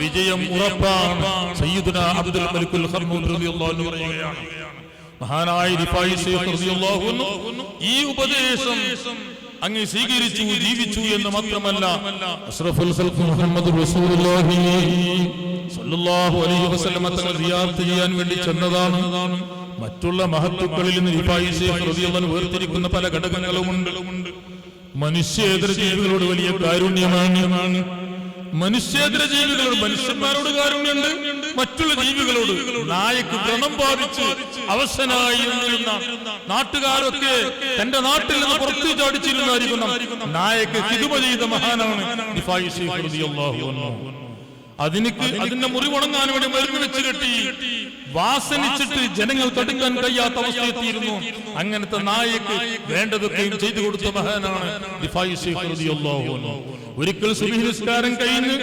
വിജയം ഉറപ്പാണ്. സയ്യിദുനാ അബ്ദുൽ മലിക്കുൽ ഖർനൂബി റളിയല്ലാഹു അൻഹു പറയുകയാണ്. മഹാനായ റിഫായി ശൈഖ് റളിയല്ലാഹു അൻഹു ഈ ഉപദേശം അങ്ങ് സ്വീകരിച്ചു, ജീവിച്ചു എന്ന് മാത്രമല്ല അഷ്റഫുൽ ഖൽഖ് മുഹമ്മദ് റസൂലുള്ളാഹി സ്വല്ലല്ലാഹു അലൈഹി വസല്ലം തങ്ങൾ സിയാറത്ത് ചെയ്യാൻ വേണ്ടി ചെന്നതാണ്. മറ്റുള്ള മഹത്തുക്കളിൽ നിന്ന് റിഫായി ശൈഖ് റളിയല്ലാഹു അൻഹു വേർതിരിക്കുന്ന പല ഘടകങ്ങളുമുണ്ട്. മനുഷ്യേതര ജീവികളോട് വലിയ കാരുണ്യമാണ്. മനുഷ്യേതര ജീവികളോട് മനുഷ്യന്മാരോട് കാരുണ്യമുണ്ട്. മറ്റുള്ള ജീവികളോട് നായക്ക് വ്രണം ബാധിച്ച് അവശനായി നിന്നിരുന്ന നാട്ടുകാരൊക്കെ തന്റെ നാട്ടിൽ നിന്ന് പുറത്തു ചാടിച്ചിരുന്നായിരിക്കണം നായക്ക് ഹിദുമ ചെയ്ത മഹാനാണ് റിഫായി ശൈഖ് റളിയല്ലാഹു അൻഹു. അതിന്റെ മുറിവുണങ്ങാൻ വേണ്ടി മരുന്ന് വെച്ച് കെട്ടി വാസനിച്ചിട്ട് ജനങ്ങൾ തടുക്കാൻ കഴിയാത്ത അവസ്ഥയെത്തിയിരുന്നു. അങ്ങനത്തെ നായക്ക് വേണ്ടതൊക്കെയും ചെയ്തു കൊടുത്ത മഹാനാണ് റിഫായി ശൈഖ് റളിയല്ലാഹു അൻഹു. ഒരിക്കൽ സുബ്ഹി നിസ്കാരം കഴിഞ്ഞ്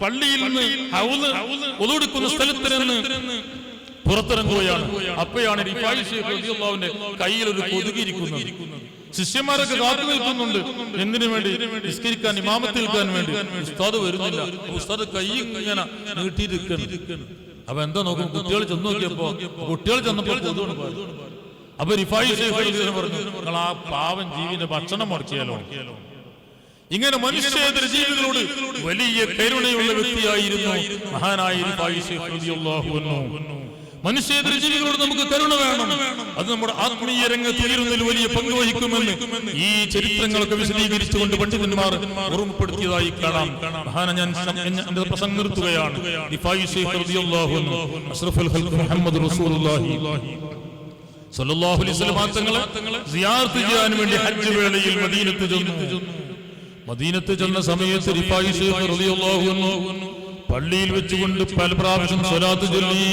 പള്ളിയിൽ നിന്ന് ഒളു എടുക്കുന്ന സ്ഥലത്ത് നിന്ന് പുറത്തിറങ്ങുകയാണ്. അപ്പോഴാണ് റിഫായി ശൈഖ് റളിയല്ലാഹു അൻഹുവിന്റെ കയ്യിൽ ഒരു കൊതുകിരിക്കുന്നത്. ശിഷ്യന്മാരൊക്കെ കാത്തു നിൽക്കുന്നുണ്ട്. എന്തിനു വേണ്ടി? നിസ്കരിക്കാൻ, ഇമാമത്ത് നിൽക്കാൻ വേണ്ടി. ഉസ്താദ് വരുന്നില്ല. ഉസ്താദ് കൈ ഇങ്ങനെ നീട്ടിയിരിക്കുന്നു. അപ്പൊ എന്താ നോക്കും? കുട്ടികൾ ചെന്ന് നോക്കിയപ്പോ കൊതുകാണ്. അപ്പൊ റിഫായി ശൈഖ് റളിയല്ലാഹു അൻഹു പറഞ്ഞു, നിങ്ങൾ ആ പാവൻ ജീവിന്റെ ഭക്ഷണം മുടക്കിയാലോ? ഇങ്ങനെ മനുഷ്യേതര ജീവികളോട് വലിയ കരുണയുള്ള വ്യക്തിയായിരുന്നു മഹാനായ റിഫായി ശൈഖ് റളിയല്ലാഹു അൻഹു. മനുഷ്യേതര ജീവികളോട് നമുക്ക് കരുണ വേണം. അത് നമ്മുടെ ആത്മീയ രംഗത്ത് ഉയരുന്നതിൽ വലിയ പങ്ക് വഹിക്കുമെന്ന് ഈ ചരിത്രങ്ങളൊക്കെ വിശദീകരിച്ചുകൊണ്ട് പണ്ഡിതന്മാർ ഓർമ്മപ്പെടുത്തിയതായി കാണാം. ഞാൻ എന്റെ പ്രസംഗം നിർത്തുകയാണ്. റിഫായി ശൈഖ് റളിയല്ലാഹു അൻഹു അഷ്റഫുൽ ഖൽഖ് മുഹമ്മദ് റസൂലുള്ളാഹി സ്വല്ലല്ലാഹു അലൈഹി വസല്ലം തങ്ങളെ സിയാറത്ത് ചെയ്യാൻ വേണ്ടി ഹജ്ജ് വേളയിൽ മദീനത്ത് ചെന്ന സമയത്ത് റിഫായി ശൈഖ് റളിയല്ലാഹു അൻഹു പള്ളിയിൽ വെച്ചുകൊണ്ട് പല പ്രാവശ്യം സ്വലാത്ത് ചൊല്ലി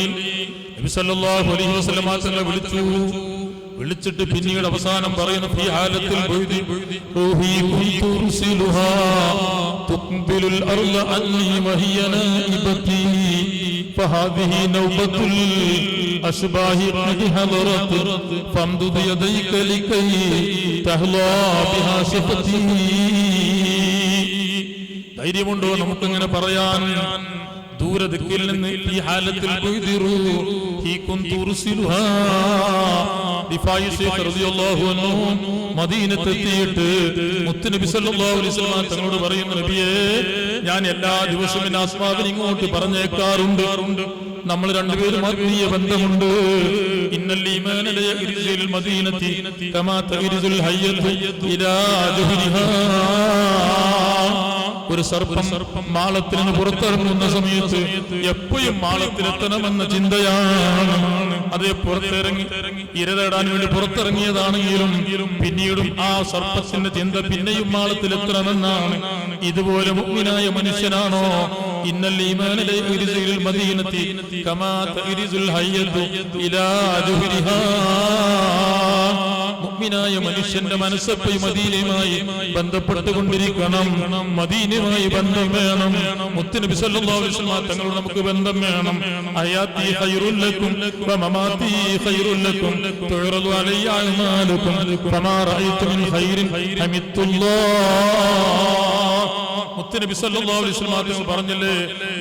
നബി സല്ലല്ലാഹു അലൈഹി വസല്ലം തങ്ങളെ വിളിച്ചിട്ട് പിന്നീട് അവസാനം പറയുന്ന ഫീ ഹാലത്തിൽ റൂഹി തുർസിലുഹാ തുഖ്ബിലുൽ അർള അന്നി വഹിയ നായിബതി فهذه نوبة الأشباه قد حضرت فامدد يديك لكي تهلا بها شفتي. ധൈര്യമുണ്ടോ നമുക്കിങ്ങനെ പറയാൻ? ദൂരദിക്കിൽ നിന്ന് ഈ ഹാലത്തിൽ മദീനത്തെത്തിയിട്ട് മുത്തുനബി സല്ലല്ലാഹു അലൈഹി വസല്ലം തങ്ങളോട് പറയുന്ന നബിയേ, ഞാൻ എല്ലാ ദിവസവും എന്റെ ആത്മാവിനെ ഇങ്ങോട്ട് പറഞ്ഞേക്കാറുണ്ട്. നമ്മൾ രണ്ടുപേരും ആത്മീയ ബന്ധമുണ്ട്. ഇന്നൽ ഈമാന ലയഗ്രിസുൽ മദീനതി കമാ തഗ്രിസുൽ ഹയ്യതു ഇലാ ജുഹരിഹാ. ഒരു സർപ്പം മാളത്തിൽ നിന്ന് പുറത്തിറങ്ങുന്ന സമയത്ത് എപ്പോഴും മാളത്തിലെത്തണമെന്ന ചിന്തയാണ്. അതേ പുറത്തിറങ്ങി ഇര തേടാൻ വേണ്ടി പുറത്തിറങ്ങിയതാണെങ്കിലും പിന്നീടും ആ സർപ്പത്തിന്റെ ചിന്ത പിന്നെയും മാളത്തിലെത്തണമെന്നാണ്. ഇതുപോലെ മുഅ്മിനായ മനുഷ്യനാണോ? ഇന്നൽ ഈമാന ലയഗ്രിസുൽ മദീനതി കമാ തഗ്രിസുൽ ഹയ്യതു ഇലാ ജുഹരിഹാ. മുഅ്മിനായ മനുഷ്യന്റെ മനസ്സെപ്പോഴും മദീനയുമായി ബന്ധപ്പെട്ടുകൊണ്ടിരിക്കണം. മദീനയുമായി ബന്ധം വേണം. മുത്തുനബി സല്ലല്ലാഹു അലൈഹി വസല്ലം തങ്ങളോട് നമുക്ക് ബന്ധം വേണം. ഹയാത്തി ഖൈറുൽ ലക്കും വമമാതി ഖൈറുൽ ലക്കും തുറദു അലയ്യ അഅ്മാലുക്കും ഫമാ റഅയ്തു മിൻ ഖൈറിൻ ഹമിത്തുല്ലാഹ്. മുത്തുനബി സല്ലല്ലാഹു അലൈഹി വസല്ലം തങ്ങൾ പറഞ്ഞില്ലേ,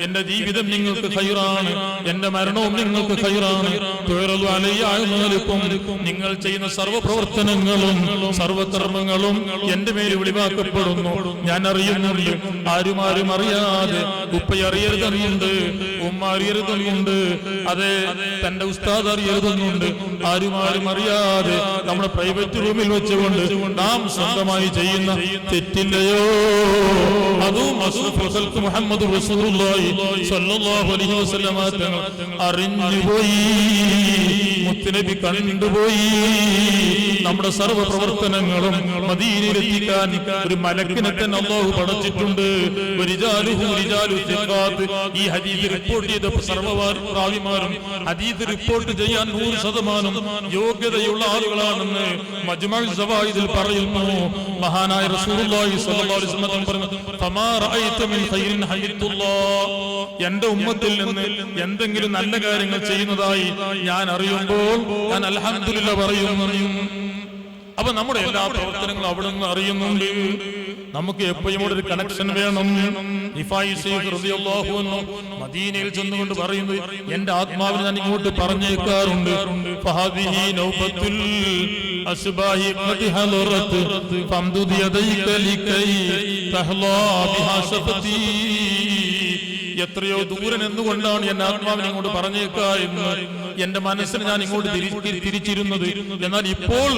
എന്റെ ജീവിതം നിങ്ങൾക്ക് ഖൈറാണ്, എന്റെ മരണവും നിങ്ങൾക്ക് ഖൈറാണ്. തുറദു അലയ്യ അഅ്മാലുക്കും, നിങ്ങൾ ചെയ്യുന്ന സർവ്വ പ്രവർത്തനങ്ങളും സർവകർമ്മങ്ങളും എന്റെ മേൽ വെളിവാക്കപ്പെടുന്നു. ഞാൻ അറിയുന്നുണ്ട്. ആരും അറിയാതെ ഉപ്പ അറിയരുതെന്നുണ്ട്, ഉമ്മ അറിയരുതെന്നുണ്ട്, അതെ തന്റെ ഉസ്താദ് അറിയരുതെന്നുണ്ട്. ആരും അറിയാതെ നമ്മുടെ പ്രൈവറ്റ് റൂമിൽ വെച്ചുകൊണ്ട് നാം സ്വന്തമായി ചെയ്യുന്ന തെറ്റില്ലയോ? അതും അഷ്റഫുൽ ഖൽഖ് മുഹമ്മദ് റസൂലുള്ളാഹി സ്വല്ലല്ലാഹു അലൈഹി വസല്ലം തങ്ങൾ അറിഞ്ഞുപോയി, മുത്തുനബി കണ്ടുപോയി. നമ്മുടെ സർവ്വ പ്രവർത്തനങ്ങളും മദീനയിലെത്തിക്കാൻ ഒരു മലക്കിനെ തന്നെ അല്ലാഹു പടച്ചിട്ടുണ്ട്. ഈ ഹദീസ് റിപ്പോർട്ട് ചെയ്ത സർവ്വറാവിമാരും ഹദീസ് റിപ്പോർട്ട് ചെയ്യാൻ 100% യോഗ്യതയുള്ള ആളുകളാണെന്ന് മജ്മഉ സവായിദിൽ പറയുന്നു. മഹാനായ റസൂലുള്ളാഹി സ്വല്ലല്ലാഹു അലൈഹി വസല്ലം പറഞ്ഞു, ഫമാ റഅയ്ത മിൻ ഖൈറിൻ ഹയ്യത്തുല്ലാഹ്. എന്റെ ഉമ്മത്തിൽ നിന്ന് എന്തെങ്കിലും നല്ല കാര്യങ്ങൾ ചെയ്യുന്നതായി ഞാൻ അറിയുമ്പോൾ ഞാൻ അൽഹംദുലില്ലാഹ് പറയുന്നു. അപ്പൊ നമ്മുടെ എല്ലാ പ്രവർത്തനങ്ങളും അവിടെ നിന്ന് അറിയുന്നുണ്ട്. നമുക്ക് എപ്പോഴും ഒരു കണക്ഷൻ വേണം. മദീനയിൽ ചെന്നുകൊണ്ട് പറയുന്നത്, എന്റെ ആത്മാവിനെ ഞാൻ ഇങ്ങോട്ട് പറഞ്ഞേക്കാറുണ്ട്. ഫഹദിഹി നൗബത്തുൽ അസ്ബാഹി ഖദ് ഹലറത് ഫംദുദ് യദൈക ലികൈ തഹ്ലാ ബിഹാ ശഫതി. എത്രയോ ദൂരം എന്നുകൊണ്ടാണ് എന്റെ ആത്മാവിനെ ഇങ്ങോട്ട് പറഞ്ഞേക്കാ എന്ന് എന്റെ മനസ്സിന് ഞാൻ ഇങ്ങോട്ട് തിരിച്ചിരുന്നത്. എന്നാൽ ഇപ്പോൾ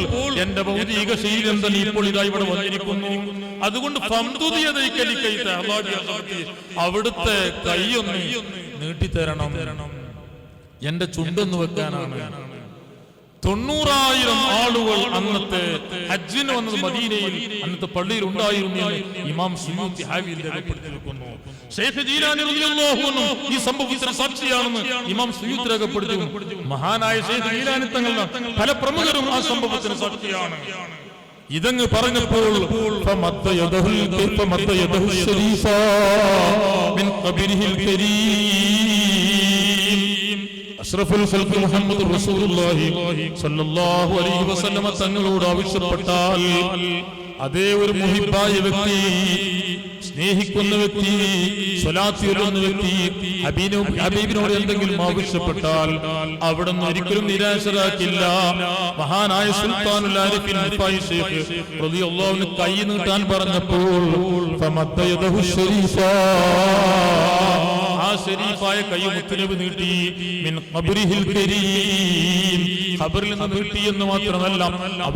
എന്റെ ഭൗതിക ശരീരം തന്നെ ഇപ്പോൾ ഇതാ ഇവിടെ വന്നിരിക്കുന്നു. അതുകൊണ്ട് അവിടുത്തെ കൈയൊന്ന് നീട്ടിത്തരണം, എന്റെ ചുണ്ടൊന്ന് വെക്കാനാണ്. 90,000 ആളുകൾ അന്നത്തെ ഹജ്ജിന് വന്നത് മദീനയിൽ അന്നത്തെ പള്ളിയിൽ ഉണ്ടായിരുന്നു എന്ന് ഇമാം സുയൂത്തി ഹാവിയിൽ രേഖപ്പെടുത്തിയിരിക്കുന്നു. ശൈഖ് ജീലാനി റളിയല്ലാഹു അൻഹു ഈ സംഭവത്തിന് സാക്ഷിയാണെന്ന് ഇമാം സുയൂത്തി രേഖപ്പെടുത്തിയിരുന്നു. മഹാനായ ശൈഖ് ജീലാനി തങ്ങളുടെ പല പ്രമുഖരും ആ സംഭവത്തിന് സാക്ഷിയാണ്. ഇതങ്ങ് പറഞ്ഞപ്പോൾ അഷ്റഫുൽ ഖൽഖ് മുഹമ്മദ് റസൂലുള്ളാഹി സ്വല്ലല്ലാഹു അലൈഹി വസല്ലം തങ്ങളോട് ആവശ്യപ്പെട്ടാൽ അതേ ഒരു മുഹിബ്ബായ വ്യക്തി, സ്നേഹിക്കുന്ന വ്യക്തി, സ്വലാത്ത് ചൊല്ലുന്ന വ്യക്തി ഹബീബിനോട് എന്തെങ്കിലും ആവശ്യപ്പെട്ടാൽ അവിടുന്ന് ഒരിക്കലും നിരാശരാക്കില്ല. മഹാനായ സുൽത്താനുൽ ആരിഫീൻ മുഫായി ശൈഖ് റളിയല്ലാഹു അൻഹു കൈ നീട്ടാൻ പറഞ്ഞപ്പോൾ ഫമദ്ദ യദഹു ശരീഫാ, ആ ശരീഫായ കൈ മുത്തുനബി നീട്ടി. മിൻ ഖബ്രിഹിൽ കരീം, ഖബറിൽ നിന്ന് നീട്ടി എന്ന് മാത്രമല്ല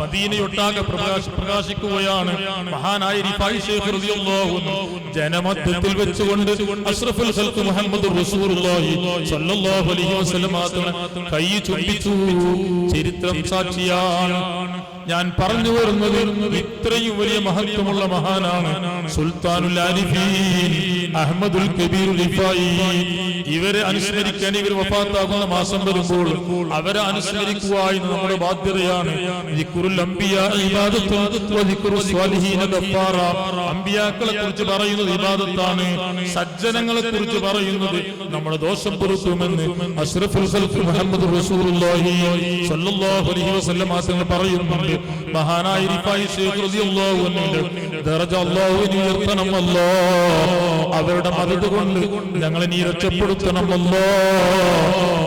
മദീനയൊട്ടാകെ പ്രകാശിക്കുകയാണ്. മഹാനായ റിഫായി ശൈഖ് റളിയല്ലാഹു അൻഹു ജനമധ്യത്തിൽ വെച്ചുകൊണ്ട് അഷ്റഫുൽ ഖൽഖ് മുഹമ്മദ് റസൂലുള്ളാഹി സ്വല്ലല്ലാഹു അലൈഹി വസല്ലം കൈ ചുംബിച്ചു. ചരിത്രം സാക്ഷിയാണ്. ഞാൻ പറഞ്ഞു വരുന്നത് ഇത്രയും വലിയ മഹത്വമുള്ള മഹാനാണ് സുൽത്താനുൽ ആരിഫീൻ അഹ്മദുൽ കബീർ റിഫായി ഇവരെ അനുസ്മരിക്കാൻ ഇവർ വഫാത്താകുന്ന മാസം വരുമ്പോൾ അവരെ അനുസ്മരിക്കുക എന്ന് നമ്മുടെ ബാധ്യതയാണ്. അമ്പിയാക്കളെ കുറിച്ച് പറയുന്നത് ഇബാദത്താണ്, സജ്ജനങ്ങളെ കുറിച്ച് പറയുന്നത് നമ്മുടെ ദോഷം പൊറുക്കുമെന്ന് അഷ്റഫുൽ ഖൽഖ് മുഹമ്മദ് റസൂലുള്ളാഹി സ്വല്ലല്ലാഹു അലൈഹി വസല്ലം തങ്ങൾ പറയുന്നുണ്ട്. മഹാനായ റിഫായി ശൈഖ് റളിയല്ലാഹു അൻഹു ദറജ അല്ലാഹു ഉയർത്തണം അല്ലാഹ്, അവരുടെ മദദ് കൊണ്ട് ഞങ്ങളെ നീ രക്ഷപ്പെടുത്തണം അല്ലാഹ്.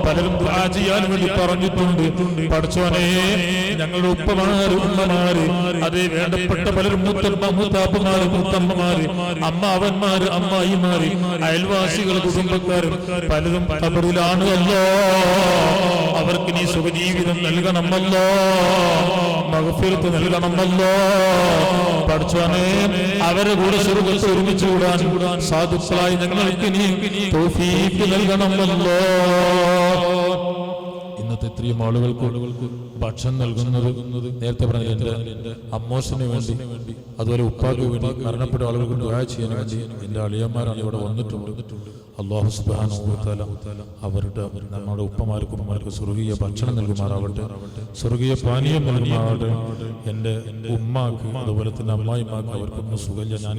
പലരും ദുആ ചെയ്യാൻ വേണ്ടി പറഞ്ഞിട്ടുണ്ട്. പഠിച്ചവനെ, ഞങ്ങളുടെ ഉപ്പമാര് ഉമ്മമാര്, അതേ വേണ്ടപ്പെട്ട പലരും മൂത്താപ്പമാര് മൂത്തമ്മമാര് അമ്മാവന്മാര് അമ്മായിമാര് അയൽവാസികൾ കുടുംബക്കാരും പലരും ഖബറിലാണ് അല്ലാഹ്. അവർക്ക് നീ സുഖജീവിതം നൽകണം അല്ലാഹ്, മഗ്ഫിറത്ത് നൽകണം അല്ലാഹ്. പഠിച്ചവനെ, അവരെ കൂടെ സ്വർഗ്ഗത്തിൽ ഒരുമിച്ച് കൂടാൻ സാധുക്കളായി ഞങ്ങൾക്ക് നീ തൗഫീഖ് നൽകണം അല്ലാഹ്. ഇന്നത്തെ ഇത്രയും ആളുകൾക്ക് ഭക്ഷണം നൽകുന്നത് നേരത്തെ പറഞ്ഞ എന്റെ അമ്മോസിന് വേണ്ടി, അതുപോലെ ഉപ്പാക്ക് വേണ്ടി, മരണപ്പെട്ട ആളുകൾക്ക് ദുആ ചെയ്യാൻ വേണ്ടി എന്റെ അളിയന്മാരാണ് ഇവിടെ വന്നിട്ടുണ്ട്. അല്ലാഹു സുബ്ഹാനഹു വ തആല അവരുടെ നമ്മുടെ ഉപ്പമാർക്കും ഉമ്മമാർക്കും സ്വർഗീയ ഭക്ഷണം നൽകുമാറാവട്ടെ, സ്വർഗീയ പാനീയം നൽകുമാറാവട്ടെ. എൻ്റെ ഉമ്മാക്ക് അതുപോലെ തന്നെ അമ്മായിമാക്ക് അവർക്കൊന്നും സുഖമില്ല. ഞാൻ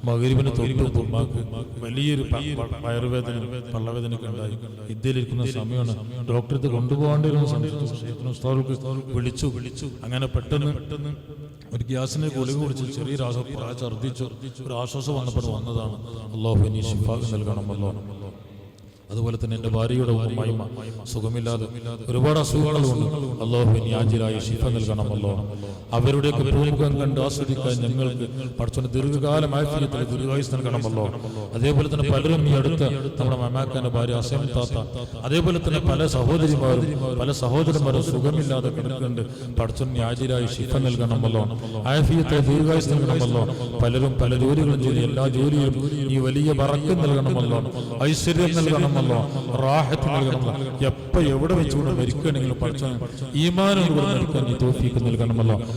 മഗ്‌രിബിന് തൊട്ട് ഉമ്മാക്ക് വലിയൊരു വയറുവേദന പള്ളവേദനയൊക്കെ ഉണ്ടായി. ഇന്ത്യയിലിരിക്കുന്ന സമയമാണ്. ഡോക്ടർക്ക് കൊണ്ടുപോകേണ്ടിരുന്ന വിളിച്ചു. അങ്ങനെ പെട്ടെന്ന് ഒരു ഗ്യാസിന്റെ ഗുളിക കുടിച്ച് ചെറിയൊരു ഛർദ്ദിച്ചു. ഒരു ആശ്വാസം വന്നപ്പോൾ വന്നതാണ്. അല്ലാഹു നീ ശിഫാ നൽകണമല്ലോ. അതുപോലെ തന്നെ എൻ്റെ ഭാര്യയുടെ ഉമ്മ സുഖമില്ലാതെ ഒരുപാട് അസുഖങ്ങളുണ്ട്. അല്ലാഹു നീ ആജിലായ ശിഫ നൽകണമല്ലോ. അവരുടെയൊക്കെ പൂമുഖം കണ്ട് ആസ്വദിക്കാൻ ഞങ്ങൾക്ക് പഠിച്ചോണ്ട് ദീർഘകാലം ആഫിയത്തിൽ ദീർഘായുസ് നൽകണമല്ലോ. അതേപോലെ തന്നെ പലരും ഈ അടുത്ത നമ്മുടെ മമാക്കാന്റെ ഭാര്യ അസേം താത്ത, അതേപോലെ തന്നെ പല സഹോദരിമാരും പല സഹോദരന്മാരും സുഖമില്ലാതെ കിടക്കുന്നുണ്ട്. പഠിച്ചോണ്ട് നീ ആജിലായ ശിഫ നൽകണമല്ലോ, ആഫിയത്തിൽ ദീർഘായുസ് നൽകണമല്ലോ. പലരും പല ജോലികളും ചെയ്ത് എല്ലാ ജോലിയും ഈ വലിയ ബറക്കത്ത് നൽകണമല്ലോ, ഐശ്വര്യം നൽകണം, റാഹത്ത് നൽകണമല്ലോ. എപ്പോ എവിടെ വെച്ചുകൊണ്ട് മരിക്കണമെങ്കിലും പഠിച്ച ഈമാനോട് മരിക്കാൻ നീ തൗഫീഖ് നൽകണമല്ലോ.